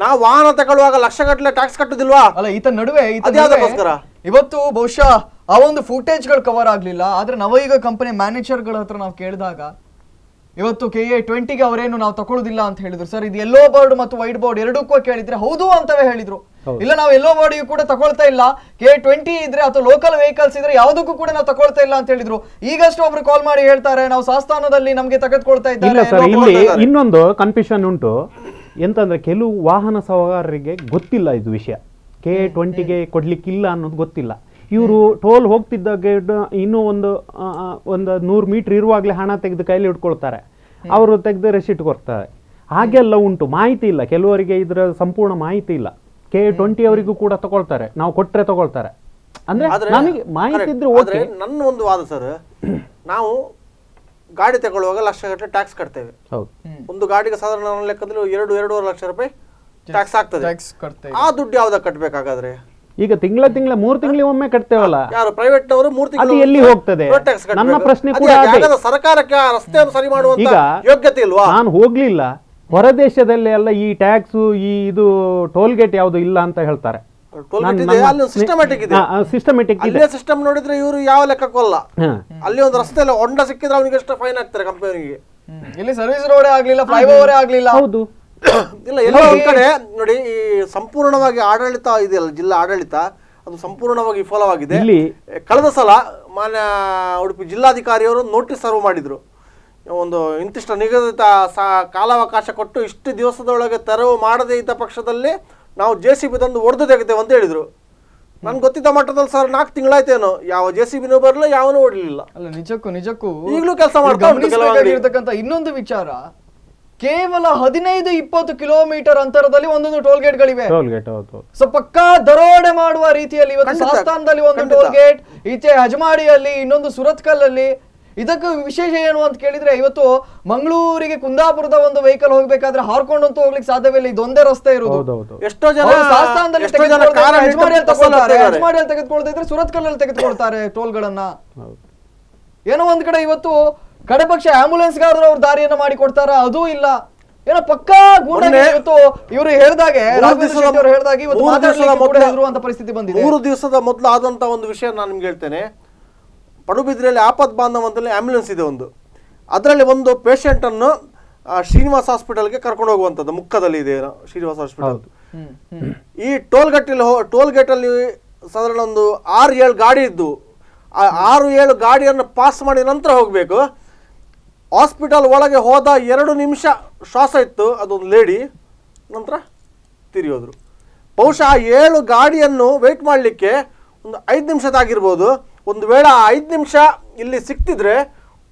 ನಾವು ವಾಹನ ತಗೊಳ್ಳುವಾಗ ಲಕ್ಷಗಟ್ಟಲೆ ಟ್ಯಾಕ್ಸ್ ಕಟ್ಟುದಿಲ್ವಾ? ಅಲ್ಲ, ಈತ ನಡುವೆ ಇವತ್ತು ಬಹುಶಃ ಆ ಒಂದು ಫುಟೇಜ್ಗಳು ಕವರ್ ಆಗ್ಲಿಲ್ಲ. ಆದ್ರೆ ನವಯುಗ ಕಂಪನಿ ಮ್ಯಾನೇಜರ್ಗಳ ಹತ್ರ ನಾವು ಕೇಳಿದಾಗ ಇವತ್ತು KA20ಗೆ ಅವರೇನು ನಾವು ತಗೊಳ್ಳೋದಿಲ್ಲ ಅಂತ ಹೇಳಿದ್ರು. ಸರ್, ಇದು ಯೆಲ್ಲೋ ಬೋರ್ಡ್ ಮತ್ತು ವೈಟ್ ಬೋರ್ಡ್ ಎರಡಕ್ಕೂ ಕೇಳಿದ್ರೆ ಹೌದು ಅಂತವೇ ಹೇಳಿದ್ರು. ಇಲ್ಲ ನಾವು ಎಲ್ಲೋ ಬಾಡಿಯು ಕೂಡ ತಗೊಳ್ತಾ ಇಲ್ಲ, K20 ಇದ್ರೆ ಅಥವಾ ಲೋಕಲ್ ವೆಹಿಕಲ್ಸ್ ಇದ್ರೆ ಯಾವುದಕ್ಕೂ ಕೂಡ ನಾವು ತಗೊಳ್ತಾ ಇಲ್ಲ ಅಂತ ಹೇಳಿದ್ರು. ಈಗಷ್ಟು ಒಬ್ರು ಕಾಲ್ ಮಾಡಿ ಹೇಳ್ತಾರೆ ನಾವು ಸಾಸ್ತಾನದಲ್ಲಿ ನಮ್ಗೆ ತೆಗೆದುಕೊಳ್ತಾ ಇಲ್ಲ ಇದ್ದಾರೆ. ಸರ್, ಇಲ್ಲಿ ಇನ್ನೊಂದು ಕನ್ಫ್ಯೂಷನ್ ಉಂಟು. ಎಂತಂದ್ರೆ ಕೆಲವು ವಾಹನ ಸವಾರರಿಗೆ ಗೊತ್ತಿಲ್ಲ ಇದು ವಿಷಯ, K20ಗೆ ಕೊಡ್ಲಿಕ್ಕಿಲ್ಲ ಅನ್ನೋದು ಗೊತ್ತಿಲ್ಲ. ಇವರು ಟೋಲ್ ಹೋಗ್ತಿದ್ದಾಗ ಇನ್ನೂ ಒಂದು 100 ಮೀಟರ್ ಇರುವಾಗಲೇ ಹಣ ತೆಗೆದು ಕೈಲಿ ಇಟ್ಕೊಳ್ತಾರೆ, ಅವರು ತೆಗೆದು ರೆಸಿಟ್ ಕೊಡ್ತಾರೆ. ಹಾಗೆಲ್ಲ ಉಂಟು, ಮಾಹಿತಿ ಇಲ್ಲ ಕೆಲವರಿಗೆ, ಇದರ ಸಂಪೂರ್ಣ ಮಾಹಿತಿ ಇಲ್ಲ. K20 ಅವರಿಗೂ ಕೂಡ ತಗೊಳ್ತಾರೆ, ನಾವು ಕೊಟ್ರೆ ತಗೊಳ್ತಾರೆ. ಅಂದ್ರೆ ನಮಗೆ ಮಾಹಿತಿ ಇದ್ರೆ ಓಕೆ. ನನ್ನ ಒಂದು ವಾದ ಸರ್, ನಾವು ಗಾಡಿ ತಗೊಳ್ಳುವಾಗ ಲಕ್ಷಗಟ್ಟಲೆ ಟ್ಯಾಕ್ಸ್ ಕಟ್ತೇವೆ. ಹೌದು, ಒಂದು ಗಾಡಿಗೆ ಸಾಧಾರಣ ನನ್ನ ಲೆಕ್ಕದಲ್ಲಿ 2-2.5 ಲಕ್ಷ ರೂಪಾಯಿ ಟ್ಯಾಕ್ಸ್ ಆಗ್ತದೆ. ಆ ದುಡ್ಡು ಯಾವ್ದಾಗ ಕಟ್ಬೇಕಾಗಾದ್ರೆ? ಈಗ ತಿಂಗಳ 3 ತಿಂಗಳಿಗೆ ಒಮ್ಮೆ ಕಟ್ತೇವಲ್ಲ, ಯಾರು ಪ್ರೈವೇಟ್ ಅವರು 3 ತಿಂಗಳು ಅದು ಎಲ್ಲಿ ಹೋಗ್ತದೆ? ನನ್ನ ಪ್ರಶ್ನೆ ಕೂಡ ಅದೇ. ಸರ್ಕಾರಕ್ಕೆ ರಸ್ತೆಯನ್ನು ಸರಿ ಮಾಡುವಂತ ಈಗ ಯೋಗ್ಯತೆ ಇಲ್ವಾ? ನಾನು ಹೋಗ್ಲಿಲ್ಲ, ಹೊರದೇಶದಲ್ಲಿ ಎಲ್ಲ ಈ ಟ್ಯಾಕ್ಸ್ ಈ ಇದು ಟೋಲ್ ಗೇಟ್ ಯಾವುದು ಇಲ್ಲ ಅಂತ ಹೇಳ್ತಾರೆ. ಸಿಸ್ಟಮ್ಯಾಟಿಕ್ ಇದೆ, ಸಿಸ್ಟಮ್ಯಾಟಿಕ್ ಇದೆ. ಅಲ್ಲೇ ಸಿಸ್ಟಮ್ ನೋಡಿದ್ರೆ ಇವರು ಯಾವ ಲೆಕ್ಕಕ್ಕಲ್ಲ. ಅಲ್ಲಿ ಒಂದು ರಸ್ತೆಯಲ್ಲಿ ಹೊಂಡ ಸಿಕ್ಕಿದ್ರೆ ಅವನಿಗೆ ಎಷ್ಟು ಫೈನ್ ಹಾಕ್ತಾರೆ ಕಂಪನಿಗೆ. ಇಲ್ಲಿ ಸರ್ವಿಸ್ ರೋಡ್ ಆಗ್ಲಿಲ್ಲ, ಫ್ಲೈಓವರ್ ಆಗ್ಲಿಲ್ಲ. ಹೌದು, ಇಲ್ಲ ಎಲ್ಲ ಒಂದ್ ಕಡೆ ನೋಡಿ, ಈ ಸಂಪೂರ್ಣವಾಗಿ ಆಡಳಿತ ಇದೆಯಲ್ಲ, ಜಿಲ್ಲಾ ಆಡಳಿತ ಅದು ಸಂಪೂರ್ಣವಾಗಿ ವಿಫಲವಾಗಿದೆ. ಕಳೆದ ಸಲ ಮಾನ್ಯ ಉಡುಪಿ ಜಿಲ್ಲಾಧಿಕಾರಿಯವರು ನೋಟಿಸ್ ಸರ್ವ್ ಮಾಡಿದ್ರು, ಒಂದು ಇಂತಿಷ್ಟ ನಿಗದಿತ ಕಾಲಾವಕಾಶ ಕೊಟ್ಟು ಇಷ್ಟು ದಿವಸದೊಳಗೆ ತೆರವು ಮಾಡದೇ ಇದ್ದ ಪಕ್ಷದಲ್ಲಿ ನಾವು JCB ತಂದು ಒಡೆದು ತೆಗೆತೇವೆ ಅಂತ ಹೇಳಿದ್ರು. ನನ್ಗೆ ಗೊತ್ತಿದ್ದ ಮಟ್ಟದಲ್ಲಿ ಸರ್ 4 ತಿಂಗಳಾಯ್ತೇನೋ ಯಾವ JCBನೂ ಬರಲಿಲ್ಲ, ಯಾವನೂ ಓಡಲಿಲ್ಲ. ಅಲ್ಲ ನಿಜಕ್ಕೂ ಈಗಲೂ ಕೆಲಸ ಮಾಡ್ತಾ. ಇನ್ನೊಂದು ವಿಚಾರ, ಕೇವಲ 15-20 ಕಿಲೋಮೀಟರ್ ಅಂತರದಲ್ಲಿ ಒಂದೊಂದು ಟೋಲ್ ಗೇಟ್ ಗಳಿವೆ. ಸೊ ಪಕ್ಕಾ ದರೋಡೆ ಮಾಡುವ ರೀತಿಯಲ್ಲಿ ಇವತ್ತು ಸಾಸ್ತಾನದಲ್ಲಿ ಒಂದು ಟೋಲ್ ಗೇಟ್, ಈಚೆ ಹಜಮಾಡಿಯಲ್ಲಿ, ಇನ್ನೊಂದು ಸುರತ್ಕಲ್ಲಲ್ಲಿ. ಇದಕ್ಕೆ ವಿಶೇಷ ಏನು ಅಂತ ಕೇಳಿದ್ರೆ, ಇವತ್ತು ಮಂಗಳೂರಿಗೆ ಕುಂದಾಪುರದ ಒಂದು ವೆಹಿಕಲ್ ಹೋಗ್ಬೇಕಾದ್ರೆ ಹಾರ್ಕೊಂಡಂತೂ ಹೋಗ್ಲಿಕ್ಕೆ ಸಾಧ್ಯವಿಲ್ಲ, ಇದೊಂದೇ ರಸ್ತೆ ಇರುವುದು. ಎಷ್ಟೋ ಜನ ಸಾಸ್ತಾನದಲ್ಲಿ ಹಜಮಾಡಿಯಲ್ಲಿ ತೆಗೆದುಕೊಳ್ತಾ ಇದ್ರೆ ಸುರತ್ಕಲ್ಲಲ್ಲಿ ತೆಗೆದುಕೊಳ್ತಾರೆ ಟೋಲ್ ಗಳನ್ನ. ಏನೋ ಒಂದ್ ಕಡೆ ಇವತ್ತು ಕಡೆ ಪಕ್ಷ ಆಂಬುಲೆನ್ಸ್ ಗಾದ್ರು ಅವ್ರ ದಾರಿಯನ್ನ ಮಾಡಿ ಕೊಡ್ತಾರ, ಅದೂ ಇಲ್ಲ. ಏನೋ ಪಕ್ಕಾ ಗೂಂಡಾಗಿ ಇವತ್ತು ಇವರು ಹೇಳಿದಾಗೆ ಹೆದರುವಂತ ಪರಿಸ್ಥಿತಿ ಬಂದಿದೆ. 3 ದಿವಸದ ಮೊದಲು ಆದಂತ ಒಂದು ವಿಷಯ ನಾನು ನಿಮ್ಗೆ ಹೇಳ್ತೇನೆ. ಪಡುಬಿದ್ರಿಯಲ್ಲಿ ಆಪತ್ ಬಾಂಧವ ಅಂತೇಳಿ ಆಂಬ್ಯುಲೆನ್ಸ್ ಇದೆ ಒಂದು, ಅದರಲ್ಲಿ ಒಂದು ಪೇಷಂಟ್ ಅನ್ನು ಶ್ರೀನಿವಾಸ ಹಾಸ್ಪಿಟಲ್ಗೆ ಕರ್ಕೊಂಡು ಹೋಗುವಂಥದ್ದು, ಮುಖದಲ್ಲಿ ಇದೆ ಶ್ರೀನಿವಾಸ ಹಾಸ್ಪಿಟಲ್. ಈ ಟೋಲ್ ಗೇಟ್ ಅಲ್ಲಿ ಸಾಧಾರಣ ಒಂದು 6-7 ಗಾಡಿ ಇದ್ದು, ಆ 6-7 ಗಾಡಿಯನ್ನು ಪಾಸ್ ಮಾಡಿ ನಂತರ ಹೋಗಬೇಕು. ಹಾಸ್ಪಿಟಲ್ ಒಳಗೆ ಹೋದ 2 ನಿಮಿಷ ಶ್ವಾಸ ಇತ್ತು, ಅದೊಂದು ಲೇಡಿ, ನಂತರ ತಿರುಗಿ ಬಹುಶಃ 7 ಗಾಡಿಯನ್ನು ವೆಯ್ಟ್ ಮಾಡಲಿಕ್ಕೆ ಒಂದು 5 ನಿಮಿಷದಾಗಿರ್ಬೋದು. ಒಂದು ವೇಳೆ ಆ 5 ನಿಮಿಷ ಇಲ್ಲಿ ಸಿಕ್ತಿದ್ರೆ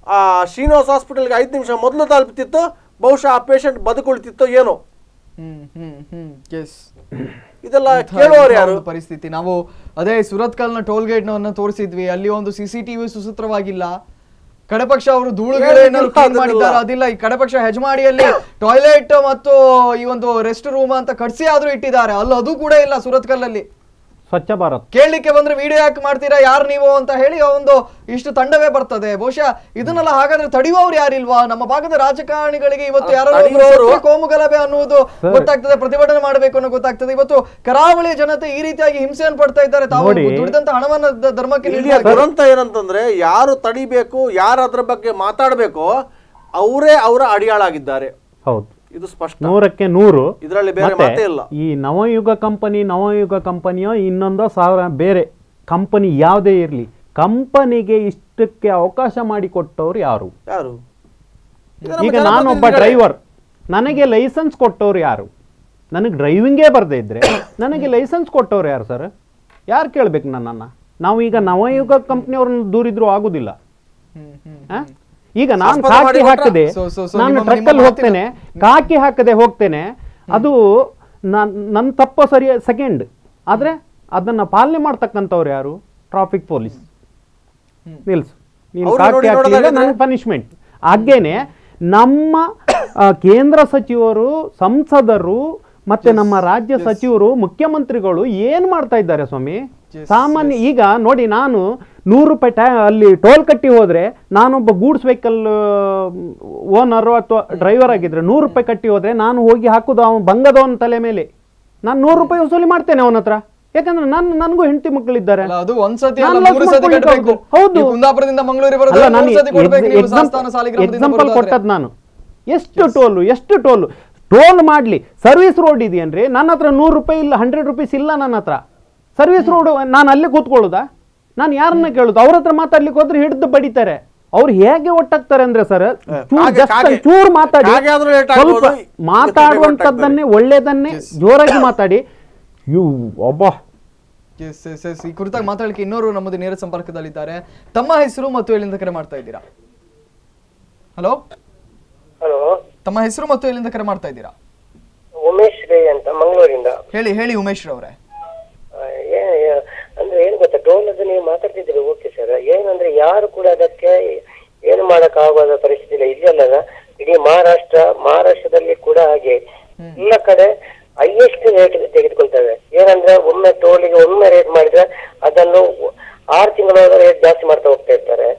ಆ ಶ್ರೀನಿವಾಸ ಹಾಸ್ಪಿಟಲ್ಗೆ 5 ನಿಮಿಷ ಮೊದಲು ತಲುಪ್ತಿತ್ತು, ಬಹುಶಃ ಆ ಪೇಷಂಟ್ ಬದುಕುಳಿತಿತ್ತು ಏನೋ. ಇದೆಲ್ಲ ಕೇಳುವವರು ಯಾರು? ಪರಿಸ್ಥಿತಿ ನಾವು ಅದೇ ಸುರತ್ಕಲ್ನ ಟೋಲ್ ಗೇಟ್ ನ ತೋರಿಸಿದ್ವಿ, ಅಲ್ಲಿ ಒಂದು CCTV ಸುಸೂತ್ರವಾಗಿಲ್ಲ. ಕಡೆಪಕ್ಷ ಅವರು ಧೂಳುಗಳನ್ನು ಕ್ಲೀನ್ ಮಾಡಿದ್ದಾರೆ, ಅದಿಲ್ಲ. ಈ ಕಡೆಪಕ್ಷ ಹೆಜ್ಮಾಡಿಯಲ್ಲಿ ಟಾಯ್ಲೆಟ್ ಮತ್ತು ಈ ಒಂದು ರೆಸ್ಟ್ ರೂಮ್ ಅಂತ ಕಟ್ಸಿ ಆದ್ರೂ ಇಟ್ಟಿದ್ದಾರೆ, ಅಲ್ಲಿ ಅದು ಕೂಡ ಇಲ್ಲ ಸುರತ್ಕಲ್ಲಲ್ಲಿ. ಸ್ವಚ್ಛ ಭಾರತ್ ಕೇಳಲಿಕ್ಕೆ ಬಂದ್ರೆ ವಿಡಿಯೋ ಯಾಕೆ ಮಾಡ್ತೀರಾ, ಯಾರು ನೀವು ಅಂತ ಹೇಳಿ ಒಂದು ಇಷ್ಟು ತಂಡವೇ ಬರ್ತದೆ. ಬಹುಶಃ ಇದನ್ನೆಲ್ಲ ಹಾಗಾದ್ರೆ ತಡೆಯುವವರು ಯಾರಿಲ್ವಾ? ನಮ್ಮ ಭಾಗದ ರಾಜಕಾರಣಿಗಳಿಗೆ ಇವತ್ತು ಯಾರು ಕೋಮು ಗಲಭೆ ಅನ್ನುವುದು ಗೊತ್ತಾಗ್ತದೆ, ಪ್ರತಿಭಟನೆ ಮಾಡಬೇಕು ಅನ್ನೋ ಗೊತ್ತಾಗ್ತದೆ. ಇವತ್ತು ಕರಾವಳಿಯ ಜನತೆ ಈ ರೀತಿಯಾಗಿ ಹಿಂಸೆಯನ್ನು ಪಡ್ತಾ ಇದ್ದಾರೆ, ತಾವು ದುಡಿದಂತ ಹಣವನ್ನ ಧರ್ಮಕ್ಕೆ. ದುರಂತ ಏನಂತಂದ್ರೆ, ಯಾರು ತಡಿಬೇಕು, ಯಾರು ಅದ್ರ ಬಗ್ಗೆ ಮಾತಾಡ್ಬೇಕೋ ಅವರೇ ಅವರ ಅಡಿಯಾಳಾಗಿದ್ದಾರೆ. ಹೌದು, ಇದು ಸ್ಪಷ್ಟ, 100ಕ್ಕೆ 100. ಇದರಲ್ಲಿ ಬೇರೆ ಮಾತೇ ಇಲ್ಲ. ಈ ನವಯುಗ ಕಂಪನಿಯೋ ಇನ್ನೊಂದು ಸಾವಿರ ಬೇರೆ ಕಂಪನಿ ಯಾವುದೇ ಇರಲಿ, ಕಂಪನಿಗೆ ಇಷ್ಟಕ್ಕೆ ಅವಕಾಶ ಮಾಡಿಕೊಟ್ಟವ್ರು ಯಾರು? ಈಗ ನಾನೊಬ್ಬ ಡ್ರೈವರ್, ನನಗೆ ಲೈಸೆನ್ಸ್ ಕೊಟ್ಟವ್ರು ಯಾರು? ನನಗೆ ಡ್ರೈವಿಂಗೇ ಬರದೇ ಇದ್ರೆ ನನಗೆ ಲೈಸೆನ್ಸ್ ಕೊಟ್ಟವ್ರು ಯಾರು ಸರ್? ಯಾರು ಕೇಳ್ಬೇಕು ನನ್ನನ್ನು? ನಾವು ಈಗ ನವಯುಗ ಕಂಪ್ನಿಯವ್ರನ್ನ ದೂರಿದ್ರು ಆಗುದಿಲ್ಲ. ಈಗ ನಾನು ಕಾಕಿ ಹಾಕದೆ, ನಾನು ಟ್ರಕ್ಕಲ್ಲಿ ಹೋಗ್ತೇನೆ, ಕಾಕಿ ಹಾಕದೆ ಹೋಗ್ತೇನೆ, ಅದು ನನ್ನ ತಪ್ಪ ಸರಿ ಸೆಕೆಂಡ್, ಆದ್ರೆ ಅದನ್ನ ಪಾಲನೆ ಮಾಡ್ತಕ್ಕಂಥವ್ರು ಯಾರು? Traffic police. ನಿಲ್ಸು, ನೀನು ಕಾಕಿ ಹಾಕಿಲ್ಲ, ನನಗೆ ಪನಿಷ್ಮೆಂಟ್. ಹಾಗೇನೆ ನಮ್ಮ ಕೇಂದ್ರ ಸಚಿವರು, ಸಂಸದರು, ಮತ್ತೆ ನಮ್ಮ ರಾಜ್ಯ ಸಚಿವರು, ಮುಖ್ಯಮಂತ್ರಿಗಳು ಏನ್ ಮಾಡ್ತಾ ಇದ್ದಾರೆ ಸ್ವಾಮಿ? ಸಾಮಾನ್ಯ ಈಗ ನೋಡಿ, ನಾನು 100 ರೂಪಾಯಿ ಅಲ್ಲಿ ಟೋಲ್ ಕಟ್ಟಿ ಹೋದ್ರೆ, ನಾನೊಬ್ಬ ಗೂಡ್ಸ್ ವೆಹಿಕಲ್ ಓನರ್ ಅಥವಾ ಡ್ರೈವರ್ ಆಗಿದ್ರೆ 100 ರೂಪಾಯಿ ಕಟ್ಟಿ ಹೋದ್ರೆ ನಾನು ಹೋಗಿ ಹಾಕುದು ಅವನು ಬಂಗದವನ ತಲೆ ಮೇಲೆ. ನಾನು 100 ರೂಪಾಯಿ ವಸೂಲಿ ಮಾಡ್ತೇನೆ ಅವನ ಹತ್ರ, ಯಾಕಂದ್ರೆ ನನಗೂ ಹೆಂಡತಿ ಮಕ್ಕಳಿದ್ದಾರೆ. ಎಕ್ಸಾಂಪಲ್ ಕೊಟ್ಟದ್ ನಾನು. ಎಷ್ಟು ಟೋಲು ಟೋಲ್ ಮಾಡಲಿ. ಸರ್ವಿಸ್ ರೋಡ್ ಇದೆಯೇನ್ರಿ? ನನ್ನ ಹತ್ರ 100 ರೂಪಾಯಿ ಇಲ್ಲ, 100 ರೂಪೀಸ್ ಇಲ್ಲ ನನ್ನ ಹತ್ರ. ಸರ್ವಿಸ್ ರೋಡ್ ನಾನು ಅಲ್ಲೇ ಕೂತ್ಕೊಳ್ಳೋದಾ? ನಾನು ಯಾರನ್ನ ಕೇಳೋದು? ಅವ್ರ ಹತ್ರ ಮಾತಾಡ್ಲಿಕ್ಕೆ ಹೋದ್ರೆ ಹಿಡಿದು ಬಡಿತಾರೆ. ಅವ್ರು ಹೇಗೆ ಒಟ್ಟಾಗ್ತಾರೆ ಅಂದ್ರೆ ಸರ್, ಚೂರು ಮಾತಾಡಿ, ಸ್ವಲ್ಪ ಮಾತಾಡುವಂಥದ್ದನ್ನೇ ಒಳ್ಳೇದನ್ನೇ ಜೋರಾಗಿ ಮಾತಾಡಿ. ಒಬ್ಬ ಈ ಕುರಿತಾಗಿ ಮಾತಾಡಲಿಕ್ಕೆ ಇನ್ನೋರು ನಮ್ಮದು ನೇರ ಸಂಪರ್ಕದಲ್ಲಿದ್ದಾರೆ. ತಮ್ಮ ಹೆಸರು ಮತ್ತು ಎಲ್ಲಿಂದ ಕರೆ ಮಾಡ್ತಾ ಇದ್ದೀರಾ? ಹಲೋ ಹಲೋ, ತಮ್ಮ ಹೆಸರು ಮತ್ತು ಎಲ್ಲಿಂದ ಕರೆ ಮಾಡ್ತಾ ಇದ್ದೀರಾ? ಉಮೇಶ್ ರೈ ಅಂತ ಮಂಗಳೂರಿಂದ. ಹೇಳಿ ಉಮೇಶ್ ರವರೇ. ಅಂದ್ರೆ ಏನ್ ಗೊತ್ತಾ, ಟೋಲ್ ಅದು ನೀವು ಮಾತಾಡ್ತಿದ್ರಿ, ಓಕೆ ಸರ್. ಏನಂದ್ರೆ ಯಾರು ಕೂಡ ಅದಕ್ಕೆ ಏನು ಮಾಡಕ್ ಆಗುವ ಪರಿಸ್ಥಿತಿ ಇಲ್ಲ. ಇದೆಯಲ್ಲ, ಇಡೀ ಮಹಾರಾಷ್ಟ್ರದಲ್ಲಿ ಕೂಡ ಹಾಗೆ ಎಲ್ಲ ಕಡೆ ಹೈಯೆಸ್ಟ್ ರೇಟ್ ತೆಗೆದುಕೊಳ್ತೇವೆ. ಏನಂದ್ರೆ ಒಮ್ಮೆ ಟೋಲಿಗೆ ಒಮ್ಮೆ ರೇಟ್ ಮಾಡಿದ್ರೆ ಅದನ್ನು 6 ತಿಂಗಳ ರೇಟ್ ಜಾಸ್ತಿ ಮಾಡ್ತಾ ಹೋಗ್ತಾ ಇರ್ತಾರೆ.